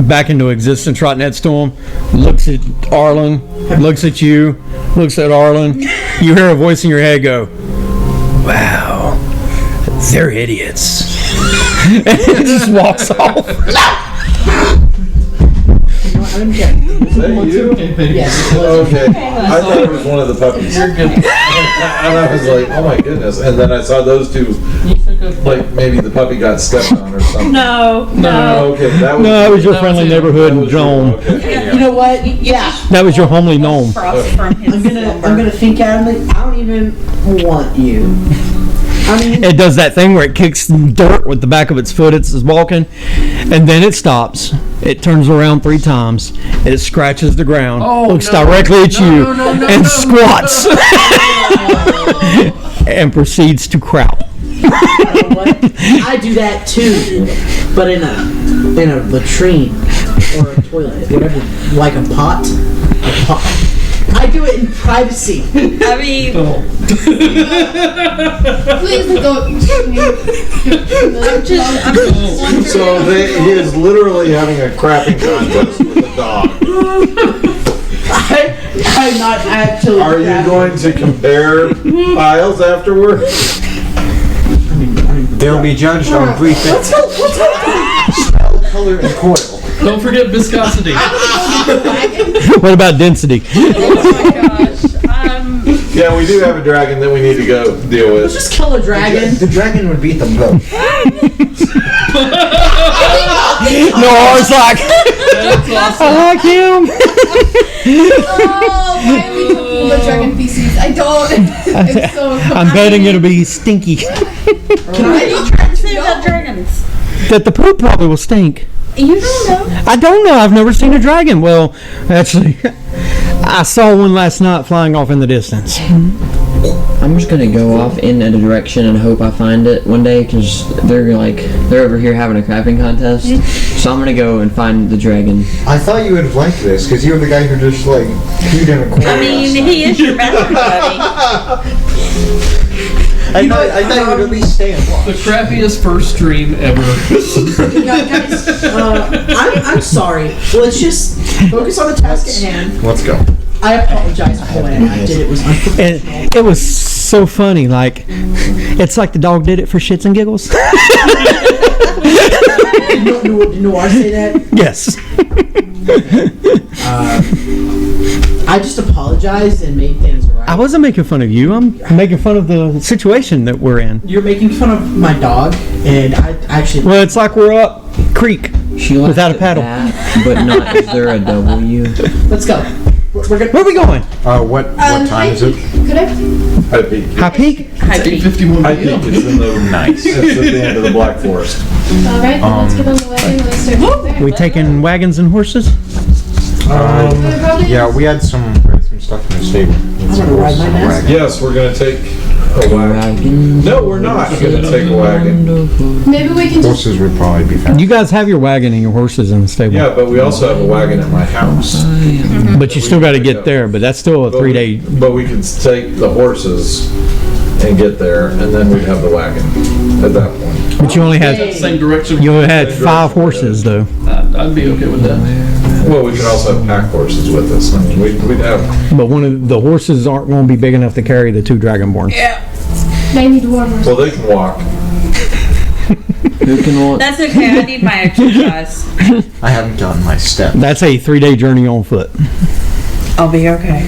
back into existence right next to him, looks at Arlen, looks at you, looks at Arlen. You hear a voice in your head go, "Wow, they're idiots." And he just walks off. You know what? I don't care. Is that you? Yes. it was. Okay. I thought it was one of the puppies. You're good. And I was like, oh my goodness. And then I saw those two, like maybe the puppy got stepped on or something. No, no. Okay, that was. No, it was your That was friendly it. neighborhood that was gnome. Okay, yeah. You know what? Yeah. That was your homely gnome. Frost from his I'm gonna think out of it. I don't even want you. I mean, It does that thing where it kicks dirt with the back of its foot as it's walking, and then it stops. It turns around 3 times, and it scratches the ground, Oh, looks no. directly at you, No, and no. squats, and proceeds to crowd. you know what? I do that too, but in a latrine or a toilet, whatever, like a pot. A pot. I do it in privacy. I mean, Please don't. I'm just wondering. So he is literally having a crapping contest with a dog. I'm not actually. Are you going to compare piles afterward? They'll be judged on 3 things. Smell, color, and coil. Don't forget viscosity. What about density? Oh my gosh. Yeah, we do have a dragon that we need to go deal Let's with. just kill a dragon. The dragon would beat them both. No, R's like, I like him. Oh, why are we talking about dragon feces? I don't. It's so. I'm betting it'll be stinky. Say about dragons. That the poop probably will stink. You don't know. I don't know. I've never seen a dragon. Well, actually, I saw one last night flying off in the distance. I'm just gonna go off in a direction and hope I find it one day, because they're over here having a crafting contest. So I'm gonna go and find the dragon. I thought you would have liked this, because you were the guy who just, like, peed in a corner. I mean, he is your best buddy. I thought you would at least stay and watch. The crappiest first stream ever. Guys, I'm sorry. Let's just focus on the task at hand. Let's go. I apologize for the way I did. It was unprofessional. And it was so funny, like, it's like the dog did it for shits and giggles. Did Noir say that? Yes. I just apologized and made things right. I wasn't making fun of you. I'm making fun of the situation that we're in. You're making fun of my dog, and I actually... Well, it's like we're up creek She without a laughed at paddle. that, but not. Is there a W? Let's go. We're gonna... Where are we going? What time is it? Could I? High Peak. High Peak? It's 8:51 High Peak p.m. is in the nice. It's at the end of the Black Forest. Alright, then let's get on the wagon and let's start there. We taking wagons and horses? Yeah, we had some stuff in the stable. I'm gonna ride my mask. Yes, we're gonna take a wagon. No, we're not gonna take a wagon. Maybe we can just. Horses would probably be fast. You guys have your wagon and your horses in the stable. Yeah, but we also have a wagon at my house. But you still got to get there, but that's still a But 3-day. But we can take the horses and get there, and then we'd have the wagon at that point. But you only had Same direction. you only had 5 horses though. I'd be okay with that. Well, we could also have pack horses with us. I mean, we'd have. But one of the horses aren't going to be big enough to carry the 2 dragonborns. They need warmers. Well, they can walk. Who can walk? That's okay. I need my exercise. I haven't done my step. That's a 3-day journey on foot. I'll be okay.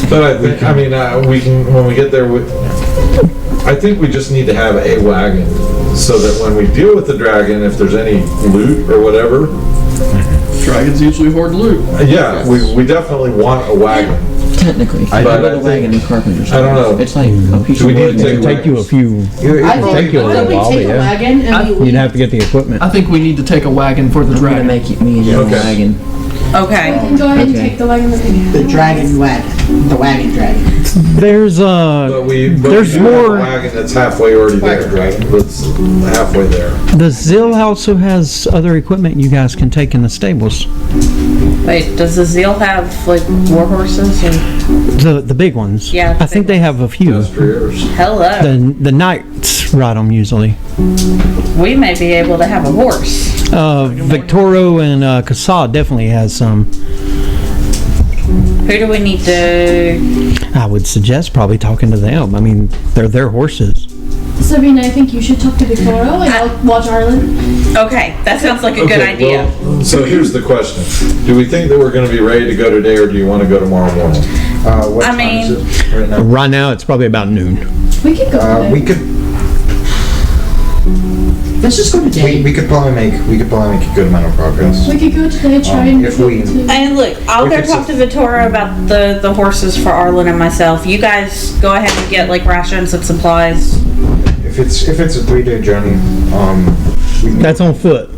But I think, I mean, we can, when we get there, I think we just need to have a wagon so that when we deal with the dragon, if there's any loot or whatever. Dragons usually hoard loot. Yeah, we definitely want a wagon. Technically, I but don't a wagon and carpenter's. I don't know. It's like a piece Do we of need wood. to It'd take you a few. I take you a little think we while, take but a yeah. wagon and we You'd have to get the equipment. I think we need to take a wagon for the I'm gonna dragon. make me and you Okay. a wagon. We Okay. can go ahead and Okay. take the wagon that we have. the dragon wagon. The wagon dragon. There's But we There's do have more- a wagon that's halfway already there. That's halfway there. the Zeal also has other equipment you guys can take in the stables. Wait, does the Zeal have like war horses? Or... The big ones. Yeah, the I think big they have a few. Destriers. Hello. The knights ride them usually. We may be able to have a horse. Victoro and Casa definitely has some. Who do we need to? I would suggest probably talking to them. I mean, they're their horses. Sabrina, I think you should talk to Victorio and I'll watch Arlen. Okay, that sounds like a good Okay, idea. well, so here's the question. Do we think that we're gonna be ready to go today, or do you wanna go tomorrow morning? What I time is it right now? Right now, it's probably about noon. We could go today. We could Let's just go today. we could probably make a good amount of progress. We could go today, try and if get we- to- And look, I'll If go it's talk to Vittoria about the horses for Arlen and myself. You guys go ahead and get like rations and supplies. If it's a 3-day journey, we can, That's on foot.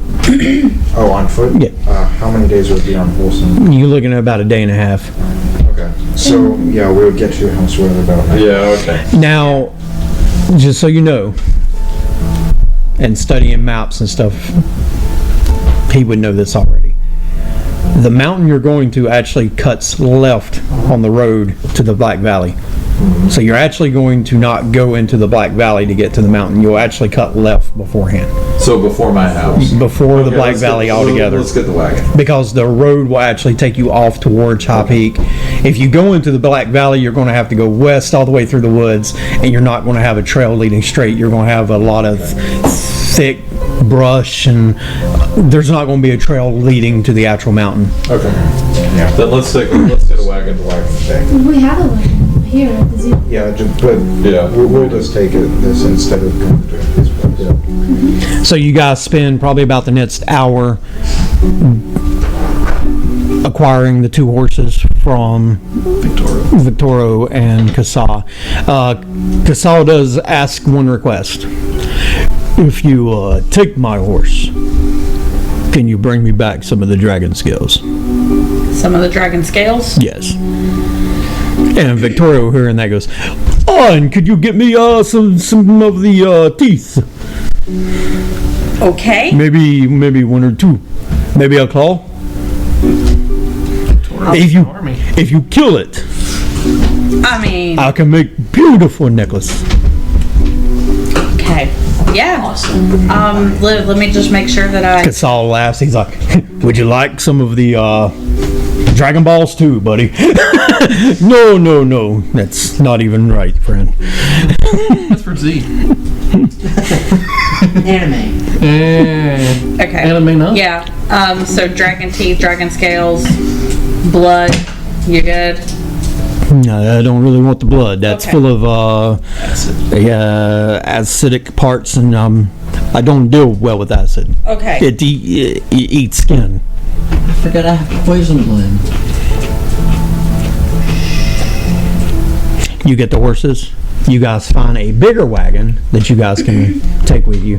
on foot. Yeah. How many days would it be on horse? You're looking at about a day and a half. Okay. So yeah, we'll get to your house whatever about that. Yeah, okay. Now, just so you know, and studying maps and stuff, he would know this already. The mountain you're going to actually cuts left on the road to the Black Valley. So you're actually going to not go into the Black Valley to get to the mountain. You'll actually cut left beforehand, So before my house. before the Okay, Black let's get- Valley altogether. Let's get the wagon. Because the road will actually take you off towards High Peak. If you go into the Black Valley, you're going to have to go west all the way through the woods, and you're not going to have a trail leading straight. You're going to have a lot of thick brush, and there's not going to be a trail leading to the actual mountain. Okay. Yeah. Then let's get a wagon to wagon today. We have a wagon here at the Zeal. Yeah, but Yeah. we'll just take this instead of going to his place. So you guys spend probably about the next hour acquiring the 2 horses from Victoro and Casa. Casa does ask one request. If you take my horse, can you bring me back some of the dragon scales? Some of the dragon scales. Yes. And Victoria hearing that goes, "Oh, and could you get me some of the teeth? Okay. Maybe one or two. Maybe a claw. If you kill it, I mean, I can make beautiful necklace." okay. Yeah. Awesome. Let me just make sure that I. Saul laughs. He's like, "Would you like some of the Dragon Balls too, buddy?" No. That's not even right, friend. That's for Z. Anime. Okay. Anime, no? Yeah. So dragon teeth, dragon scales, blood. You good? No, I don't really want the blood. That's Okay. full of acidic parts, and I don't deal well with acid. Okay. It eats skin. I forgot I have poison blood. You get the horses. You guys find a bigger wagon that you guys can take with you.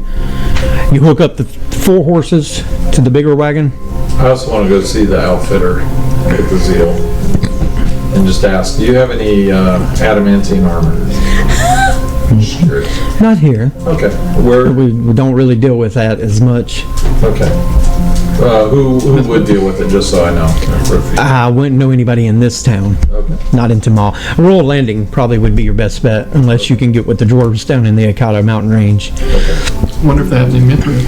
You hook up the 4 horses to the bigger wagon. I also want to go see the outfitter at the Zeal and just ask, do you have any adamantine armor? Sure. Not here. Okay. Where? We don't really deal with that as much. Okay. Who would deal with it, just so I know? I wouldn't know anybody in this town. Okay. Not in Tamal. Rural Landing probably would be your best bet, unless you can get with the dwarves down in the Akata Mountain Range. Okay. Wonder if they have any Mithril.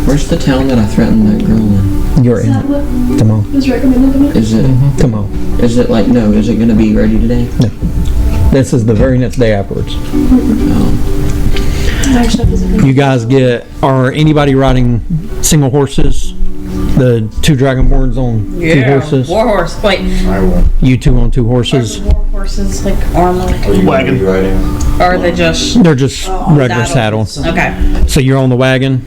Where's the town that I threatened that girl in? You're Is in that what Tamal. was recommended to me? Is it? Tamal. Is it like no? Is it gonna be ready today? This is the very next day afterwards. My stuff isn't. You guys are anybody riding single horses? The 2 dragonborns on 2 horses? War horse. Wait. I will. You 2 on 2 horses? Are war horses like armor? Are you Wagon. gonna be riding? Or are they just They're just regular saddles. Okay. So you're on the wagon.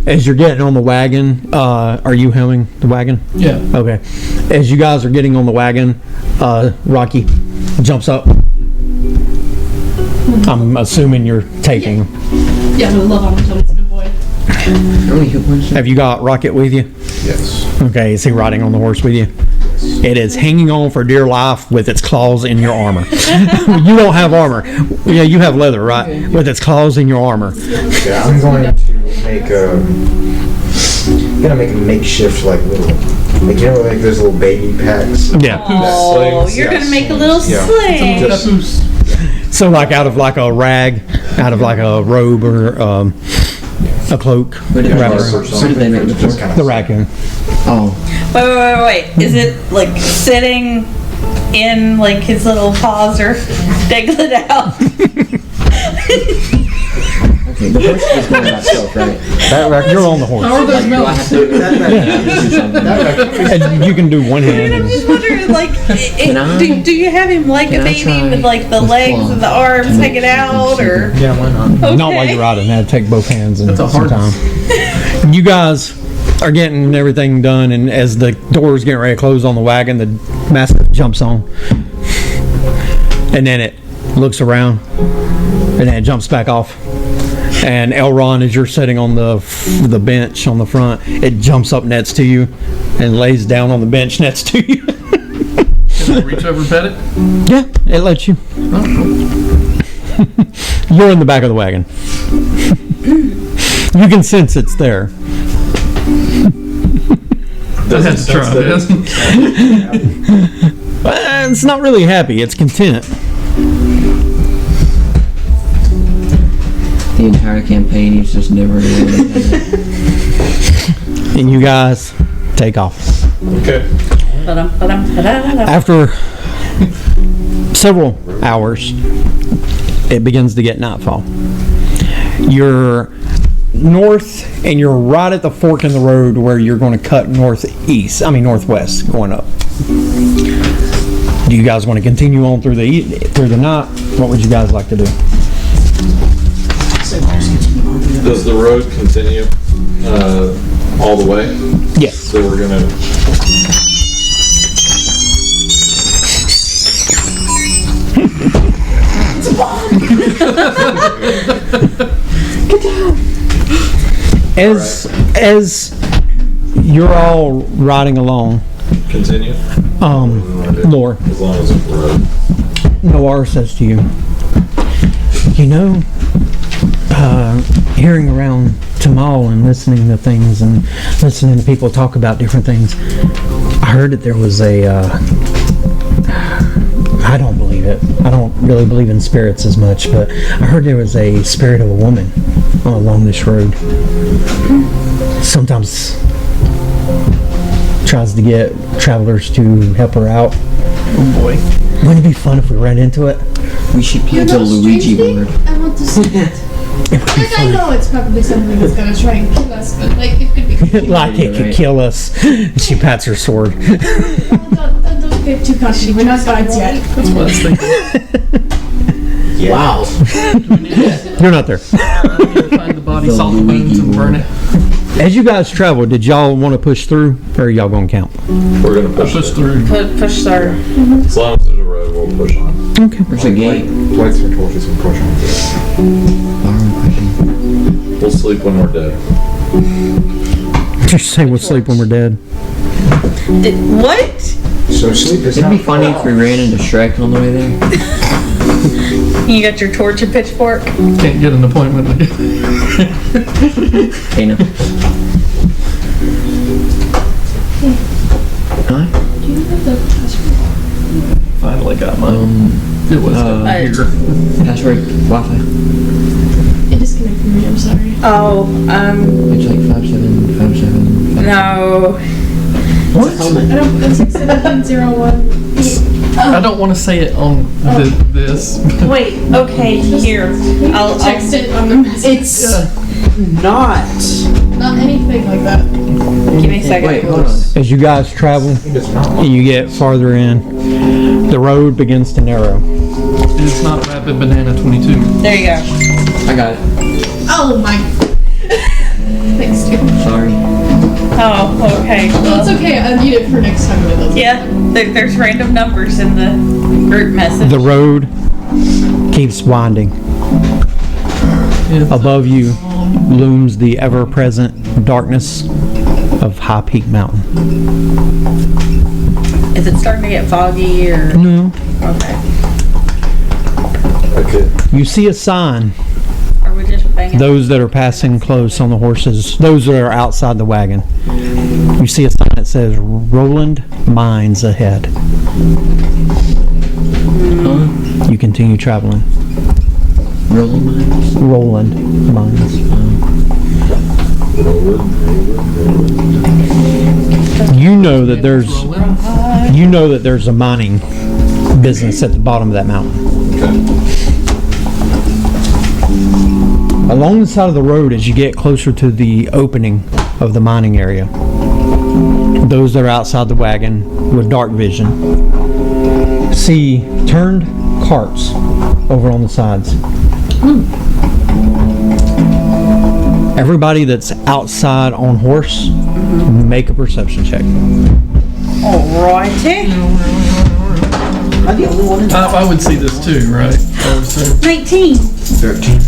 As you're getting on the wagon, are you helming the wagon? Yeah. Okay. As you guys are getting on the wagon, Rocky jumps up. I'm assuming you're taking. Yeah, no, love him. Tell me it's a good boy. How many hit points? Have you got Rocket with you? Yes. Okay, is he riding on the horse with you? It is hanging on for dear life with its claws in your armor. You don't have armor. Yeah, you have leather, right? With its claws in your armor. Yeah, I'm going to make a makeshift like little, like you know, like those little baby packs. Yeah. Oh, Slings, you're yes. gonna make a little Yeah. sling. Just- So like out of like a rag, out of like a robe or a cloak, Where did, wrapper. where did they make the Just fork? kind The of raccoon. Oh, Wait. Is it like sitting in like his little paws or dangling out? okay. The horse is going by itself, right? That raccoon. You're on the horse. How are those Do I mounts? have to do something? And you can do one I'm hand. just wondering, like, Can I- do you have him like a can I baby try with like the with legs claw and the arms to make hanging out, or Yeah, why not? okay. Not while you're riding. That'd take both hands and That's a some hard- time. You guys are getting everything done, and as the doors getting ready to close on the wagon, the master jumps on, and then it looks around, and then it jumps back off. And Elron, as you're sitting on the bench on the front, it jumps up next to you and lays down on the bench next to you. Can I reach over and pet it? Yeah, it lets you. You're in the back of the wagon. You can sense it's there. I had to try. It's not really happy. It's content. The entire campaign, he's just never really. And you guys take off. Okay. After several hours, it begins to get nightfall. You're north, and you're right at the fork in the road where you're going to cut northwest, going up. Do you guys want to continue on through the night? What would you guys like to do? Does the road continue all the way? Yes. So we're gonna. As you're all riding along, continue? Lore. As long as it's road. Noir says to you, you know, hearing around Tamal and listening to things and listening to people talk about different things, I heard that there was I don't believe it. I don't really believe in spirits as much, but I heard there was a spirit of a woman along this road. Sometimes tries to get travelers to help her out. Oh boy. Wouldn't it be fun if we ran into it? We should play You the know, Luigi strangely, board. I want to see it. It would be Like, I fun. know it's probably something that's gonna try and kill us, but like, it could be. Like it could kill us. She pats her sword. Don't get too confident. We're not gods yet. That's what I was thinking. Wow. You're not there. Find the body, salt the bones, and burn it. As you guys travel, did y'all want to push through, or are y'all going to camp? We're gonna push Push through. through. Push our. As long as there's a road, we'll push on. Okay. There's a gate. Lights and torches and push on. We'll sleep when we're dead. Just say we'll sleep when we're dead. What? So sleep is It'd be not funny if we ran into Shrek on the way there. You got your torch and pitchfork? Can't get an appointment. Hey, no. Huh? Do you have the password? Finally got mine. It was down here. Password Wi-Fi. It disconnected me. I'm sorry. Oh, It's like 5757. no. What? I don't. It's like 1701. I don't want to say it on this. Wait, okay, here. I'll Text it on the message. It's not. Not anything like that. Give me a second. Wait, hold on. As you guys travel and you get farther in, the road begins to narrow. It's not Rapid Banana 22. There you go. I got it. Oh my. Thanks, dude. Sorry. Oh, okay. Well, it's okay. I'll need it for next time when it doesn't. Yeah, there's random numbers in the group message. The road keeps winding. Above you looms the ever-present darkness of High Peak Mountain. Is it starting to get foggy or? No. Okay. Okay. You see a sign. Are we just banging? Those that are passing close on the horses, those that are outside the wagon. You see a sign that says Roland Mines ahead. You continue traveling. Rolling Mines? Roland Mines. You know that there's a mining business at the bottom of that mountain. Along the side of the road, as you get closer to the opening of the mining area, those that are outside the wagon with dark vision see turned carts over on the sides. Everybody that's outside on horse, make a perception check. Alrighty. I'm the only one in I would see this too, right? I would say 19. 13.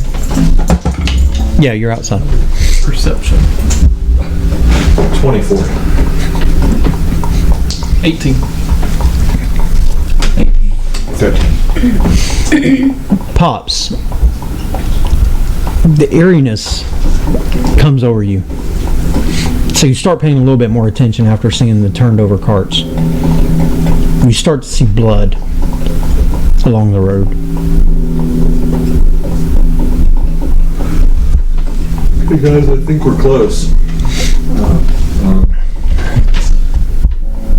Yeah, you're outside. perception. 24. 18. 13. Pops, the eeriness comes over you. So you start paying a little bit more attention after seeing the turned over carts. You start to see blood along the road. Hey guys, I think we're close.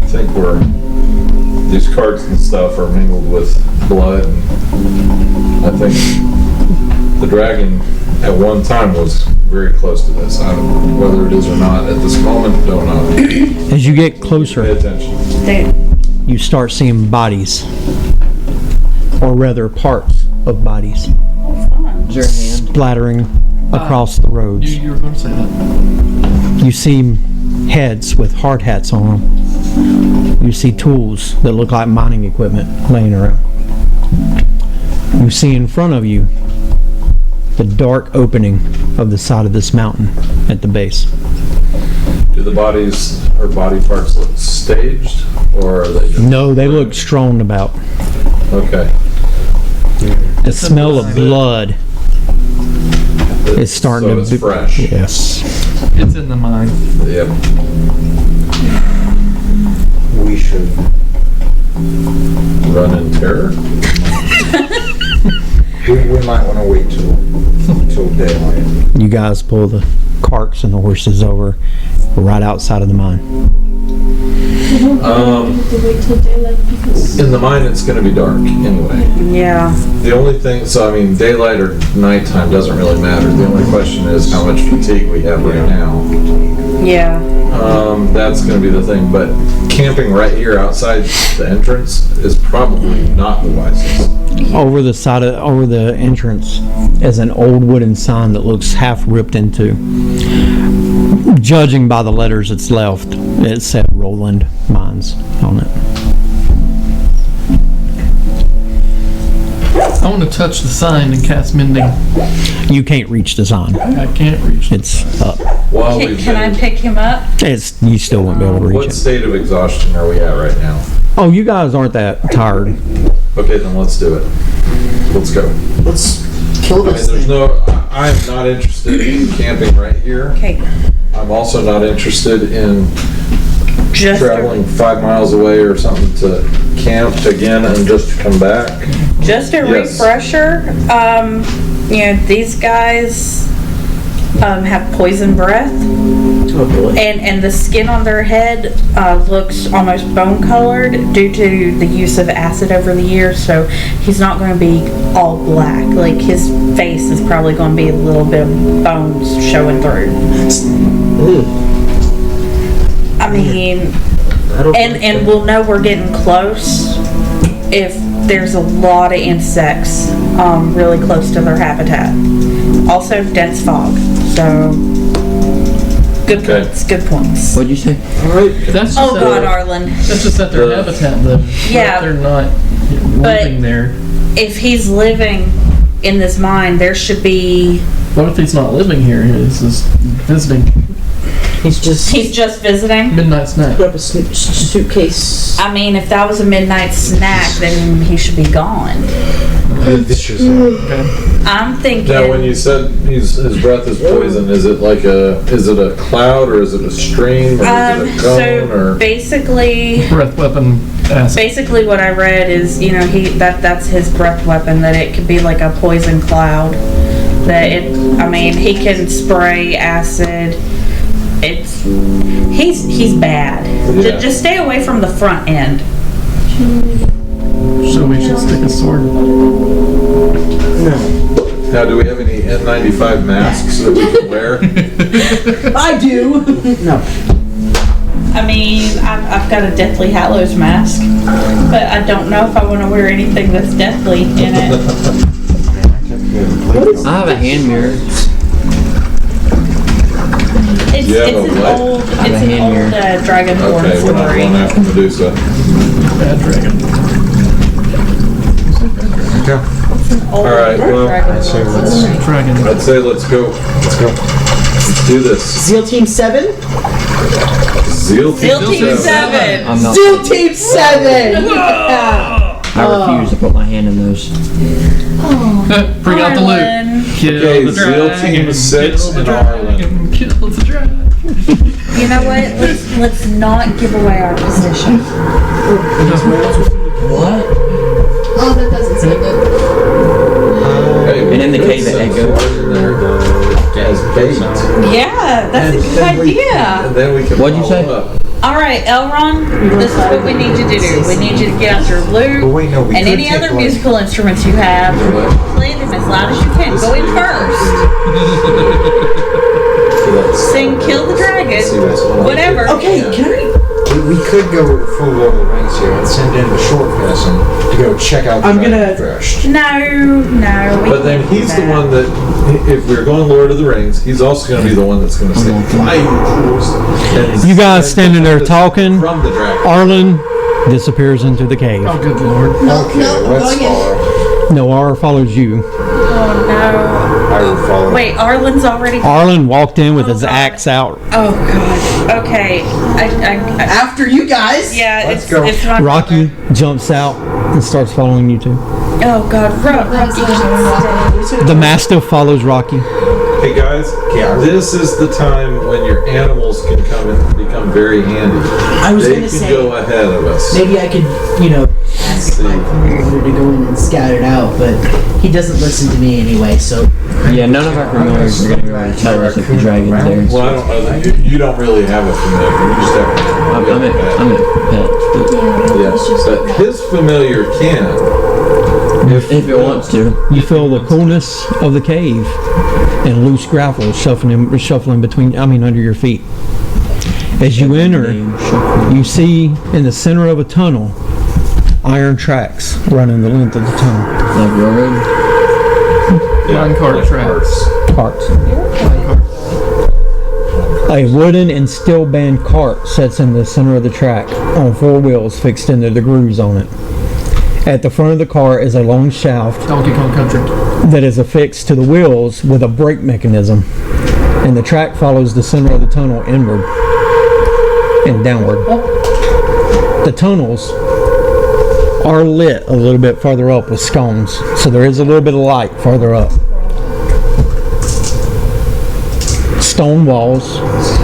I think these carts and stuff are mingled with blood. I think the dragon at one time was very close to this. I don't know whether it is or not at this moment, don't know. As you get Pay closer, attention. you start seeing bodies, or rather parts of bodies, Is there a hand? splattering across the roads. You were going to say that. You see heads with hard hats on them. You see tools that look like mining equipment laying around. You see in front of you the dark opening of the side of this mountain at the base. Do the bodies or body parts look staged, or are they just... No, they look strewn about. Okay. The smell of blood is starting So to it's be fresh. Yes. It's in the mine. Yep. We should. Run in terror? We might want to wait till daylight. You guys pull the carts and the horses over right outside of the mine. have to wait till daylight because In the mine, it's going to be dark anyway. Yeah. The only thing, so I mean, daylight or nighttime doesn't really matter. The only question is how much fatigue we have right now. Yeah. That's going to be the thing. But camping right here outside the entrance is probably not the wisest. Over the entrance is an old wooden sign that looks half ripped into. Judging by the letters it's left, it said Roland Mines on it. I want to touch the sign and cast mending. You can't reach the sign. I can't reach it. It's up. While Can, we've can I been, pick him up? You still won't be able to reach what it. state of exhaustion are we at right now? Oh, you guys aren't that tired. Okay, then let's do it. Let's go. Let's kill I mean, this there's thing. I'm not interested in camping right here. Okay. I'm also not interested in Just traveling 5 miles away or something to camp again and just to come back. Just a Yes. refresher, these guys have poison breath, Oh boy. and the skin on their head looks almost bone colored due to the use of acid over the years, so he's not going to be all black. Like, his face is probably going to be a little bit of bones showing through. Ooh, I mean, I don't and we'll know we're getting close if there's a lot of insects really close to their habitat. Also dense fog, so good Okay. points, good points. What'd you say? Alright, that's just Oh at God, their, Arlen. that's just at their habitat though. Yeah. They're not But- living there. If he's living in this mine, there should be... What if he's not living here? He's just visiting. He's just He's just visiting? Midnight snack. put up a suitcase. I mean, if that was a midnight snack, then he should be gone. This is I'm thinking... Now, when you said his breath is poison, is it like is it a cloud or is it a stream or is it a cone so or? Breath weapon acid. Basically what I read is, that's his breath weapon, that it could be like a poison cloud. He can spray acid. He's bad. Yeah. Just stay away from the front end. So we should stick a sword. No. Now, do we have any N95 masks that we can wear? I do. No. I mean, I've got a Deathly Hallows mask, but I don't know if I want to wear anything that's deathly in it. I have a hand mirror. It's You have a an what? old, have a it's an hand old mirror. Dragonborn Okay, we're not story. going after Medusa. Bad dragon. Old All right, well, Dragonborn. Dragon. I'd say let's go. Let's go. Let's do this. Zeal Team 7? Zeal Zeal Team 7! I'm not. Zeal Team 7! Yeah. I refuse to put my hand in those. Bring out the loot. Arlen, Kill Okay, the Zeal dragon. Team 6 Kill the and dragon. Kill the dragon. you know what? Let's not give away our position. What? oh, that doesn't sound good. Hey, we And in the could cave that send echo. sword in there as bait. Yeah, that's a good idea. And then we can What'd you follow say? up. All right, Elron, this is what we need you to do. We need you to get out your lute But wait, no, we and could any take, other like- musical instruments you have. Play them as loud as you can. Go in first. Sing "Kill the Dragon," whatever. Okay, can I? We could go full Lord of the Rings here and send in the short person to go check out the I'm dragon gonna- first. No. we But then can't do he's the that. one that, if we're going Lord of the Rings, he's also going to be the one that's going to say, "Fly, you fools." And You guys and standing there talking. from the dragon. Arlen disappears into the cave. Oh, good lord. No, Okay, no, I'm let's going in. follow. Noir follows you. Oh I would follow. Wait, Arlen's already. Arlen walked in with his God. axe out. Oh God. Okay. I After you guys. yeah. Let's It's go. it's not. Rocky jumps out and starts following you two. Oh God, Rocky. The Mastiff follows Rocky. Hey guys, this is the time when your animals can come and become very handy. I was They gonna can say, go ahead of us. maybe I could, ask if my familiar to go in and scout it out, but he doesn't listen to me anyway, so. Yeah, none of our familiars are gonna go and tell us if the dragon's there. Well, I don't know that you don't really have a familiar. You just have a I'm a pet. Yes, but his familiar can. If it wants to. You feel the coolness of the cave and loose gravel shuffling between, under your feet. As you enter, you see in the center of a tunnel, iron tracks running the length of the tunnel. Like railroad. Minecart like tracks. Carts. A wooden and steel band cart sits in the center of the track on 4 wheels fixed into the grooves on it. At the front of the car is a long shaft Donkey Kong Country. that is affixed to the wheels with a brake mechanism, and the track follows the center of the tunnel inward and downward. The tunnels are lit a little bit farther up with scones, so there is a little bit of light farther up. Stone walls,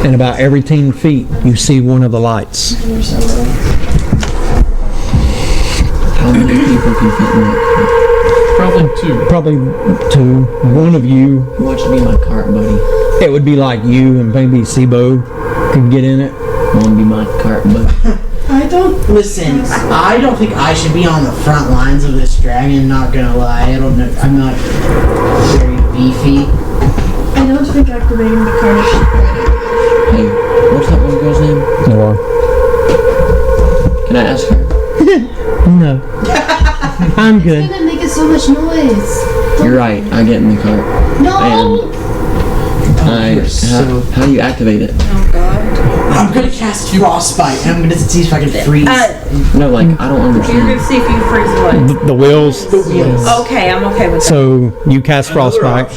and about every 10 feet you see one of the lights. How many people can fit in that? Probably 2. Probably 2. One of you, Who wants to be my cart buddy? it would be like you and maybe Sibo could get in it. Want to be my cart buddy? I don't. Listen, I don't think I should be on the front lines of this dragon, not gonna lie. I don't know. I'm not very beefy. I don't think activating the card is a great idea. Hey, what's that one girl's name? Nora. Can I ask her? No. I'm good. It's gonna make it so much noise. You're right. I get in the cart. No! How do you activate it? Oh God. I'm gonna cast Frostbite, and I'm gonna see if I can freeze. No, like I don't You're understand. gonna see if you freeze what? The wheels. the wheels. Okay, I'm okay with that. So you cast Frostbite.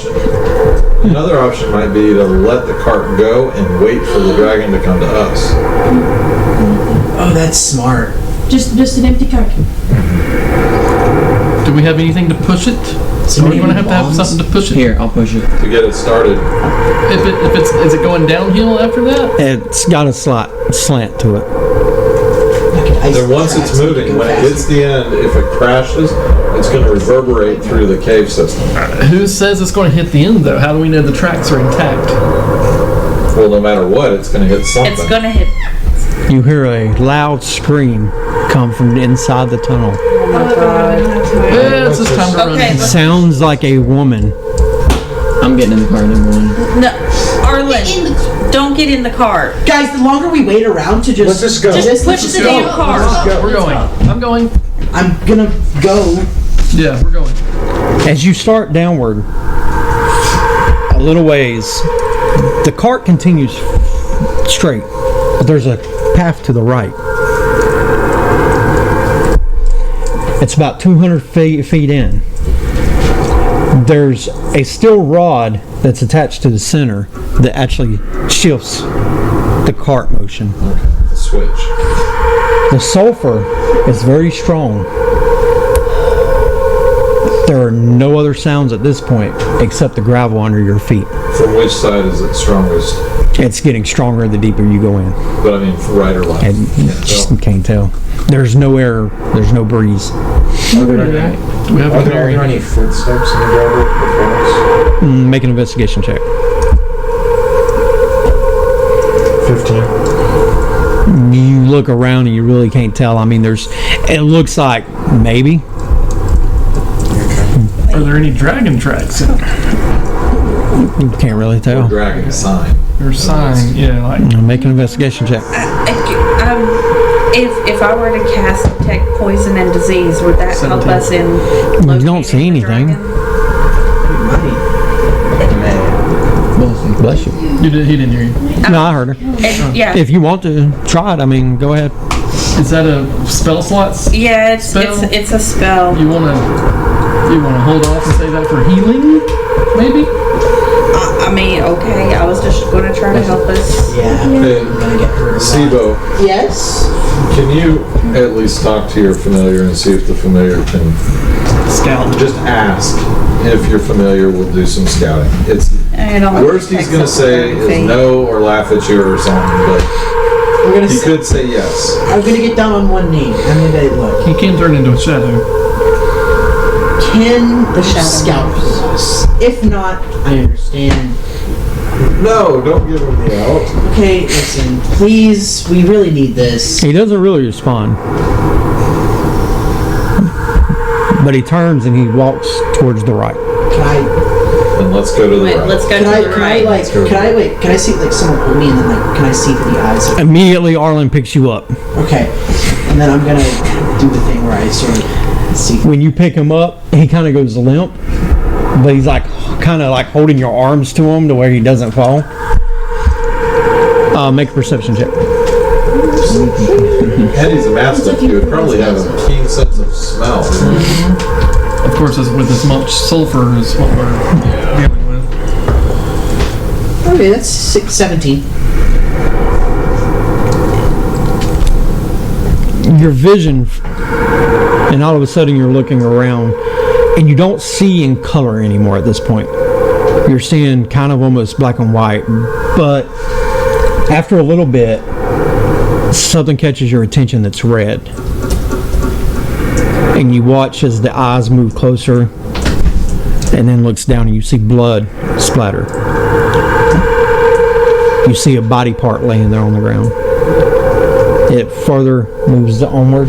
Another option might be to let the cart go and wait for the dragon to come to us. Oh, that's smart. Just an empty card. Do we have anything to push it? So we're gonna have to have bombs? something to push it. Here, I'll push it. To get it started. Is it going downhill after that? It's got a slant to it. Then once it's moving, when it hits the end, if it crashes, it's going to reverberate through the cave system. Who says it's going to hit the end though? How do we know the tracks are intact? Well, no matter what, it's going to hit something. It's gonna hit. You hear a loud scream come from inside the tunnel. Oh my God. Yeah, it's just time to run. Okay, Sounds like a woman. I'm getting in the car, number 1. No, Arlen, don't get in the car. Guys, the longer we wait around to just Let's just go. Just push the damn car. We're going. I'm going. I'm gonna go. Yeah, we're going. As you start downward a little ways, the cart continues straight, but there's a path to the right. It's about 200 feet in. There's a steel rod that's attached to the center that actually shifts the cart motion. Switch. The sulfur is very strong. There are no other sounds at this point except the gravel under your feet. From which side is it strongest? It's getting stronger the deeper you go in. But I mean, right or left? And you can't tell. There's no air, there's no breeze. We have Are there any footsteps in the gravel before us? Make an investigation check. 15. You look around and you really can't tell. I mean, it looks like maybe. Are there any dragon tracks? You can't really Or tell. dragon sign. Or sign? Yeah, like Make an investigation check. If I were to cast detect poison and disease, would that help 17. us in? You don't see locating the anything. dragon? Bless you. he didn't hear you. No, I heard her. And, yeah. If you want to try it, I mean, go ahead. Is that a spell slots? Yeah, it's Spell? it's a spell. You wanna hold off and say that for healing? Maybe? I mean, okay, I was just gonna try to help us. Yeah. Hey, I'm gonna get her. Sibo, Yes. can you at least talk to your familiar and see if the familiar can Scout. just ask if your familiar will do some scouting? It's I don't worst he's gonna say is no or laugh at you or something, but We're gonna. he could say yes. I'm gonna get down on one knee. I'm gonna be look. He can turn into a shadow. Can the shadow scout us? If not, I understand. No, don't give him the out. Okay, listen, please. We really need this. He doesn't really respond. But he turns and he walks towards the right. Can I? Then let's go to the Wait, right. let's go Can to I? the Can I right. like? Can I wait? Can I see like someone hold me and then like? Can I see through the eyes? Immediately, Arlen picks you up. Okay, and then I'm gonna do the thing where I sort of see. When you pick him up, he kind of goes limp, but he's like kind of like holding your arms to him to where he doesn't fall. Make a perception check. Eddie's a master. He would probably have a keen sense of smell. Of course, with as much sulfur as what we're dealing with. Okay, that's 17. Your vision, and all of a sudden you're looking around, and you don't see in color anymore at this point. You're seeing kind of almost black and white, but after a little bit, something catches your attention that's red. And you watch as the eyes move closer, and then looks down and you see blood splatter. You see a body part laying there on the ground. It further moves onward.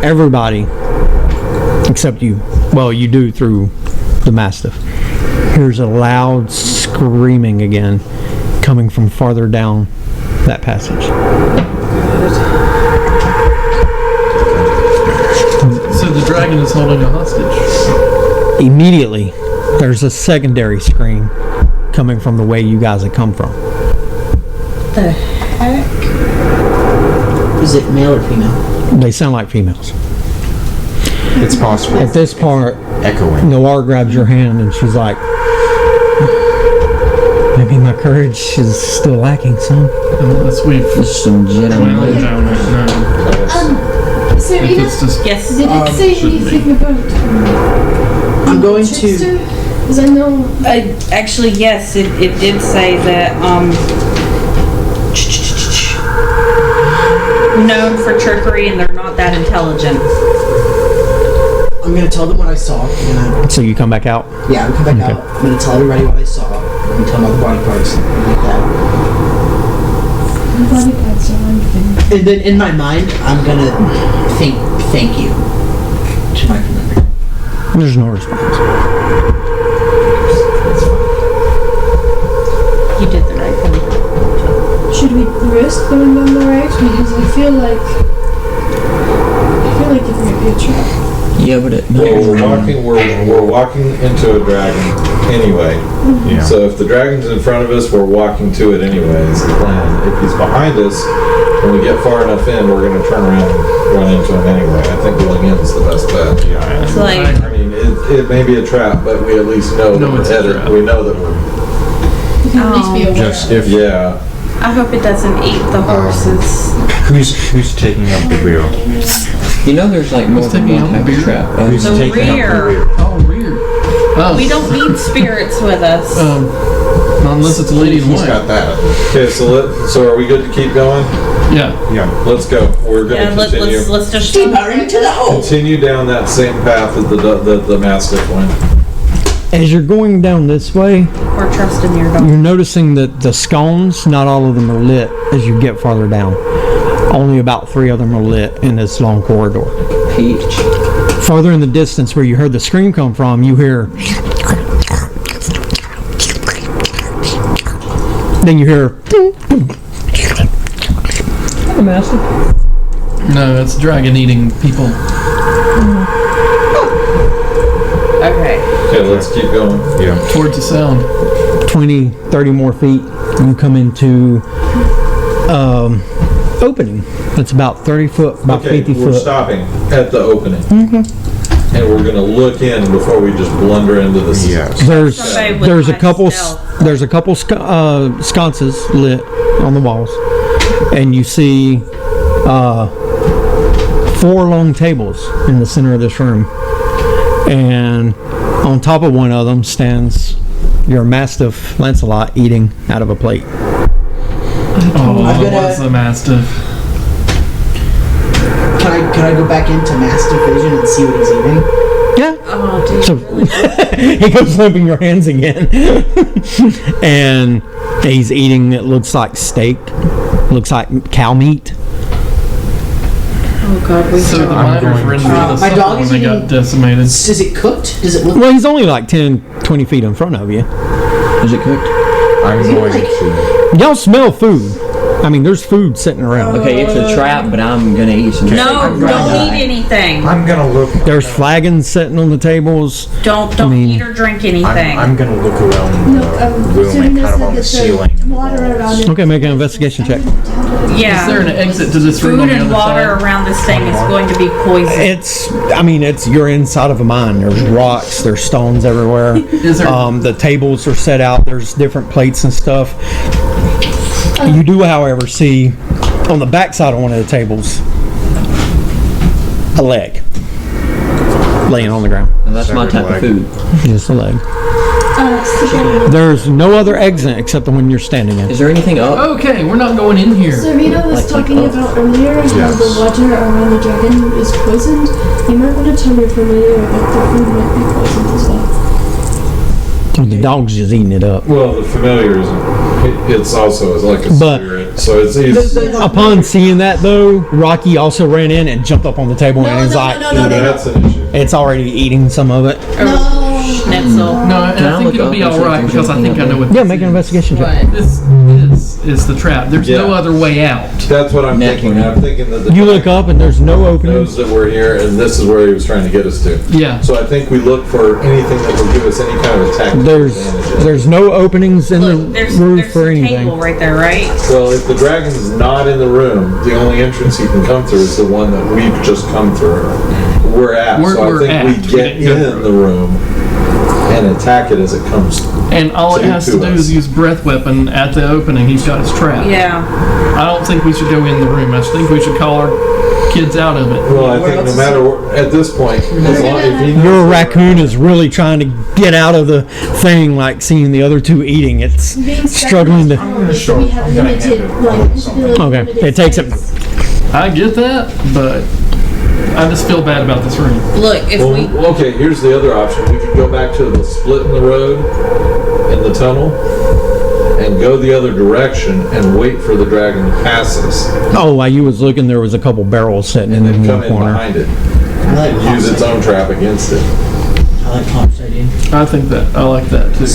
Everybody, except you, well, you do through the Mastiff, hears a loud screaming again coming from farther down that passage. So the dragon is holding a hostage. Immediately, there's a secondary scream coming from the way you guys have come from. The heck? Is it male or female? They sound like females. It's possible. At this part, Echoing. Noir grabs your hand and she's like, maybe my courage is still lacking, son. Unless we've Just some Jedi well mind. down right now. If Serena, it's just Yes. did it say shouldn't anything about I'm going to. trickster? Because I know Actually, yes, it did say that, known for trickery and they're not that intelligent. I'm gonna tell them what I saw. And So you come back out. yeah, I'm coming back Okay. out. I'm gonna tell everybody what I saw. I'm gonna tell them all the body parts and like that. the body parts are one thing. And then in my mind, I'm gonna think thank you to my familiar. There's no response. You did the right thing. Should we risk going down the right? Because I feel like it might be a trap. Yeah, but it. Well, we're walking into a dragon anyway. Yeah. So if the dragon's in front of us, we're walking to it anyway, is the plan. If he's behind us, when we get far enough in, we're going to turn around and run into him anyway. I think going in is the best bet. Yeah. It's like, I mean, it may be a trap, but we at least know that No, we're it's a headed. trap. We know that we're, We can at least be aware. Just if yeah. I hope it doesn't eat the horses. who's taking up the rear? You know, there's like more than taking one out type beer? of trap. Who's The taking up the rear. rear? oh weird. Oh, We don't need spirits with us. not unless it's a lady in He's white. got that. Okay, so are we good to keep going? Yeah. Yeah. Let's go. We're going Yeah, to continue. let's just Keep hurrying to the hole. Continue down that same path that the Mastiff went. As you're going down this way, We're trusting your dog. you're noticing that the scones, not all of them are lit as you get farther down. Only about 3 of them are lit in this long corridor. Peach. Farther in the distance where you heard the scream come from, you hear... Then you hear... No, it's dragon eating people. Okay. Okay, let's keep going. Yeah. Towards the sound. 20, 30 more feet, you come into opening. It's about 30 foot, about Okay, 50 we're foot. stopping at the opening. And we're gonna look in before we just blunder into this. Yes. Somebody with There's a high couple stealth. sconces lit on the walls, and you see 4 long tables in the center of this room, and on top of one of them stands your Mastiff Lancelot eating out of a plate. Oh, I'm it gonna- was the Mastiff. Can I go back into Master Vision and see what he's eating? Yeah. Oh, dude. So he goes limping your hands again, and he's eating. It looks like steak. Looks like cow meat. Oh god, we So the miners were in the My supper dog when is they got eating- decimated. Is it cooked? Does it look? Well, he's only like 10, 20 feet in front of you. Is it cooked? I'm going to. Y'all smell food. I mean, there's food sitting around. Okay, it's a trap, but I'm gonna eat some. No, I'm don't gonna eat anything. I'm gonna look. There's flagons sitting on the tables. Don't mean- eat or drink anything. I'm gonna look around No, the room and Serena kind of said on the that ceiling. the water around it. Okay, make an investigation check. Yeah. Is there an exit to this room Food on the and other water side? around this thing is going to be poison. It's you're inside of a mine. There's rocks, there's stones everywhere. Is there- The tables are set out. There's different plates and stuff. You do, however, see on the back side of one of the tables a leg laying on the ground. Now, that's my type of food. Just a leg. Serena There's no other exit except the one you're standing in. Is there anything up? Okay, we're not going in here. was talking about earlier how the water around the dragon is poisoned. You might want to tell your familiar that the food might be poisoned as well. The dog's just eating it up. Well, the familiar isn't. It's also like a But- spirit, so it's Upon seeing that, though, Rocky also ran in and jumped up on the table and is like, eating. that's an issue. It's already eating some of it. Schnitzel. No, and Can I I think look it'll up be and see if alright there's because I anything think I up know what Yeah, this make an is. investigation check. This is the trap. There's no Yeah. other way out. That's what I'm Necking. thinking. I'm thinking that the You look up and there's no opening. knows that we're here, and this is where he was trying to get us to. Yeah. So I think we look for anything that will give us any kind of attack. There's no openings in Look, the roof or a anything. table right there, right? Well, if the dragon's not in the room, the only entrance he can come through is the one that we've just come through. We're at. We're so I think at. we We get didn't go in through the room and attack it as it comes. And all it To has to do us. is use breath weapon at the opening. He's got his trap. Yeah. I don't think we should go in the room. I think we should call our kids out of it. Well, I think no matter what, at this point, as long if he knows Your that- raccoon is really trying to get out of the thing, like seeing the other two eating. It's struggling to. So we have limited, like, visibility. Okay, limited it takes it. space. I get that, but I just feel bad about this room. Look, if we Well, okay, here's the other option. We could go back to the split in the road, in the tunnel, and go the other direction and wait for the dragon to pass us, Oh, while you was looking, there was a couple barrels sitting and then in come one in corner. behind it I like and use its own trap against it. I like Pop's idea. I think that I like that too.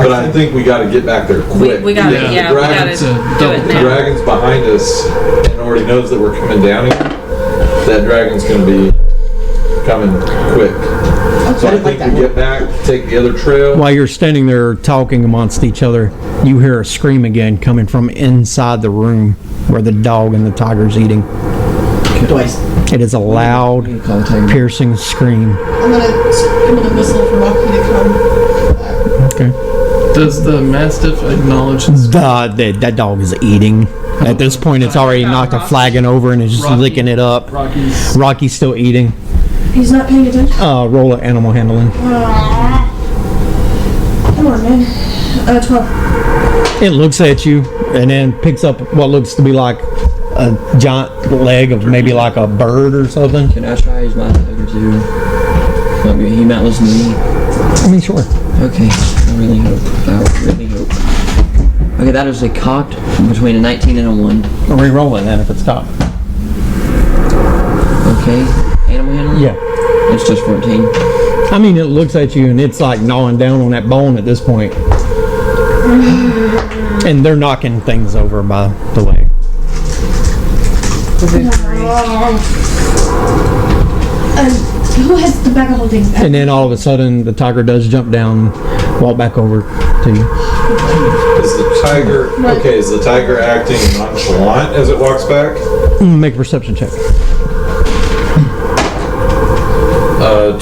But I think we got to get back there quick. we gotta Yeah. yeah, The we gotta dragon's a do double it The now. dragon's behind us and already knows that we're coming down here. That dragon's going to be coming quick. So I like think that we get back, take the other trail. While you're standing there talking amongst each other, you hear a scream again coming from inside the room where the dog and the tiger's eating. Twice. It is a loud, You can call the tiger. piercing scream. I'm gonna whistle for Rocky to come. Okay. Does the Mastiff acknowledge his That dog is eating. At this point, it's already knocked a flagon over and is just Rocky. licking it up. Rocky's? Rocky's still eating. He's not paying attention. Roll at animal handling. Come on, man. 12. It looks at you and then picks up what looks to be like a giant leg of maybe like a bird or something. Can I try use my dagger too? Maybe he might listen to me. I mean, sure. Okay, I really hope. Okay, that is a cocked between a 19 and a 1. I'll re-roll it then if it's cocked. Okay, animal handling? Yeah. It's just 14. I mean, it looks at you and it's like gnawing down on that bone at this point. And they're knocking things over, by the way. Who has the bag of holding? And then all of a sudden, the tiger does jump down, walk back over to you. Is the tiger, okay, is the tiger acting nonchalant as it walks back? Make a perception check.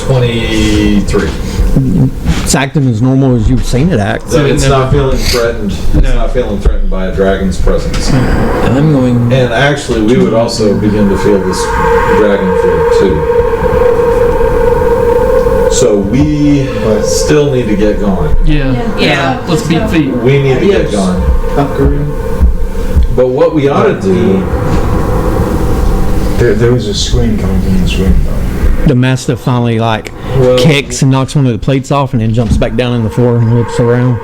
23. It's acting as normal as you've seen it act. So it's not feeling threatened. It's not feeling threatened by a dragon's presence. I'm going. And actually, we would also begin to feel this dragon fear too. So we still need to get going. Yeah. Let's beat feet. We need to get going. But what we ought to do. There was a scream coming from this room, though. The mastiff finally kicks and knocks one of the plates off and then jumps back down on the floor and looks around.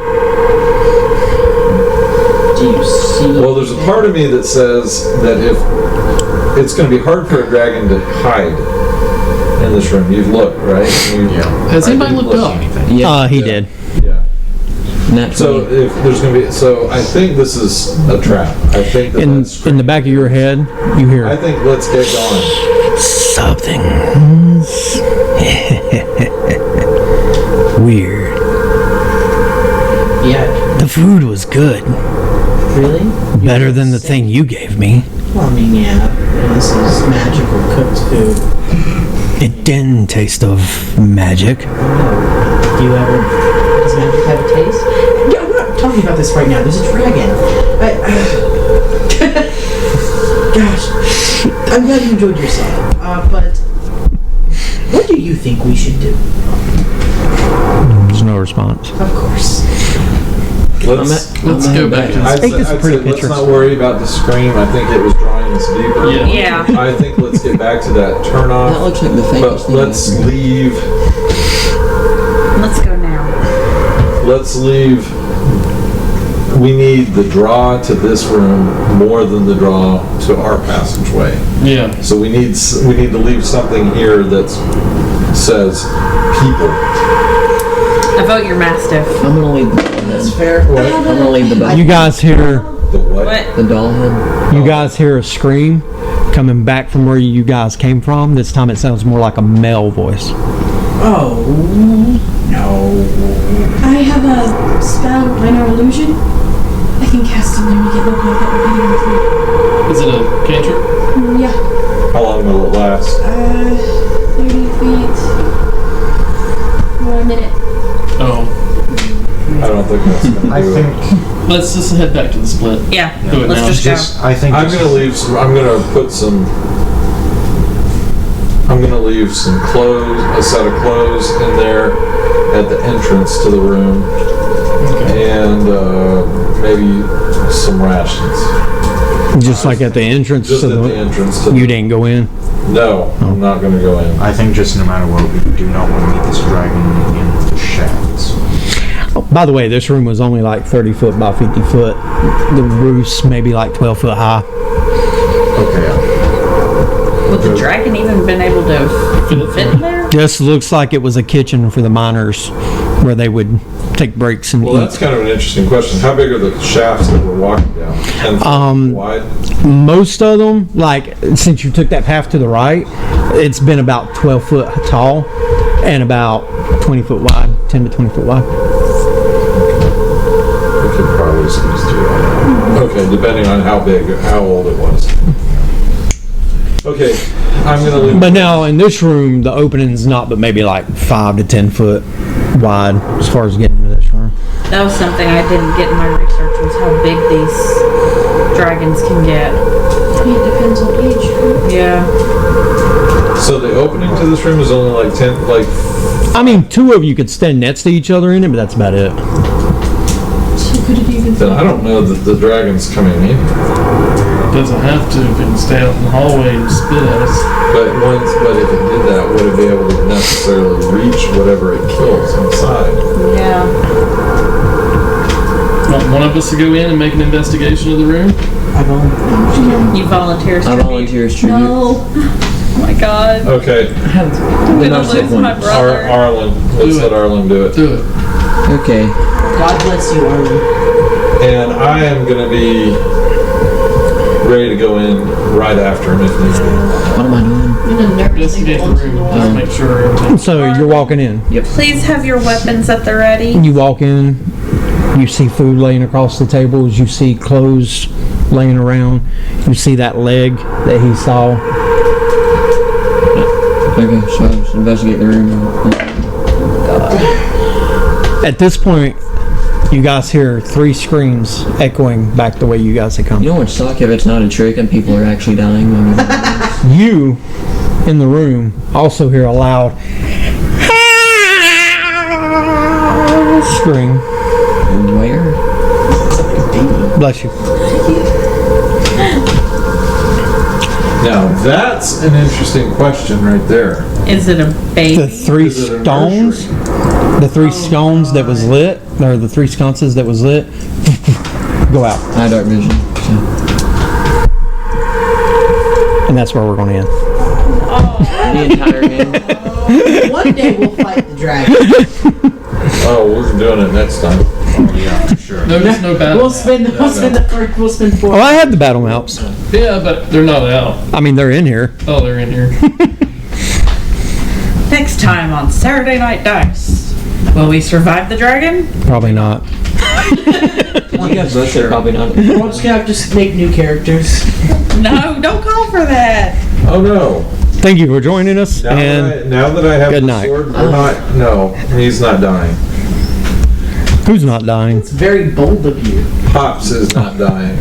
Do you see? Well, there's a part of me that says that if it's going to be hard for a dragon to hide in this room. You've looked, right? Has anybody looked up? He did. Yeah. Naturally. So if there's going to be, so I think this is a trap. I think that that's In the back of your head, you hear. I think let's get going. Something weird. Yeah. The food was good. Really? Better than the thing you gave me. Well, I mean, yeah. This is magical cooked food. It didn't taste of magic. Do you ever? Does magic have a taste? Yeah, I'm not talking about this right now. There's a dragon. Gosh, I'm glad you enjoyed yourself. But what do you think we should do? There's no response. Of course. Let's go back to I think it's a pretty let's picture. not worry about the scream. I think it was drawing us deeper. Yeah. I think let's get back to that turn off. That looks like the famous But thing. let's leave. Let's go now. Let's leave. We need the draw to this room more than the draw to our passageway. Yeah. So we need to leave something here that says people. I vote your mastiff. I'm gonna leave. That's fair. I'm gonna leave the bell. You guys hear. The what? What? The doll head. You guys hear a scream coming back from where you guys came from. This time it sounds more like a male voice. Oh no. I have a spell, minor illusion. I can cast it when we get local that will be here Is it a cantrip? Yeah. How long will it last? 30 feet. For a minute. Oh. I don't think that's going to do I think Let's just head back to the split. Yeah. Do it Let's now. just go. I think I'm gonna leave some clothes, a set of clothes in there at the entrance to the room, and maybe some rations. Just like at the entrance. Just to at the entrance to You didn't go in. No, I'm not gonna go in. I think just no matter what, we do not want to meet this dragon in the shafts. Oh, by the way, this room was only like 30 foot by 50 foot. The roof's maybe like 12 foot high. Okay. Would the dragon even been able to fit in there? This looks like it was a kitchen for the miners where they would take breaks and Well, eat. that's kind of an interesting question. How big are the shafts that we're walking down? 10 feet wide? Most of them, like since you took that path to the right, it's been about 12 foot tall and about 20 foot wide, 10 to 20 foot wide. We could probably squeeze through all that. Okay, depending on how old it was. Okay, I'm gonna leave. But now in this room, the opening's not but maybe like 5 to 10 foot wide as far as getting into this room. That was something I didn't get in my research, was how big these dragons can get. It depends on age. Yeah. So the opening to this room is only like 10, like. I mean, two of you could stand next to each other in it, but that's about it. So could it even Then I don't know that the dragon's coming in. Doesn't have to. If it can stay out in the hallway and spit at us. But if it did that, would it be able to necessarily reach whatever it kills inside? Yeah. Want one of us to go in and make an investigation of the room? I volunteer. You volunteer as I tribute. volunteer as tribute. No. Oh my god. Okay, I'm gonna lose my brother. Arlen, let's let Arlen do it. Do it. Okay. God bless you, Arlen. And I am gonna be ready to go in right after him if need be. What am I doing? I'm gonna nervous thing Investigate the onto room. the wall. Just make sure everything. So you're walking in. Please have your weapons at the ready. You walk in. You see food laying across the tables. You see clothes laying around. You see that leg that he saw. Okay, so I just investigate the room. At this point, you guys hear 3 screams echoing back the way you guys had come. You know what suck if it's not a trick and people are actually dying? You, in the room, also hear a loud scream. Where? Bless you. Now, that's an interesting question right there. Is it a The baby? 3 Is it a stones, nursery? the 3 scones that was lit, or the 3 sconces that was lit, go out. I have dark vision. So. And that's where we're going to end. The entire game. One day we'll fight the dragon. Oh, we're doing it next time. Oh, yeah, for sure. No, there's no battle. We'll spend 4. Oh, I had the battle maps. Yeah, but they're not out. I mean, they're in here. Oh, they're in here. Next time on Saturday Night Dice. Will we survive the dragon? Probably not. You guys both said probably not. We're just gonna have to just make new characters. No, don't call for that. Oh, no. Thank you for joining us, and Now that I have good the night. sword, we're not... No, he's not dying. who's not dying? It's very bold of you. Pops is not dying.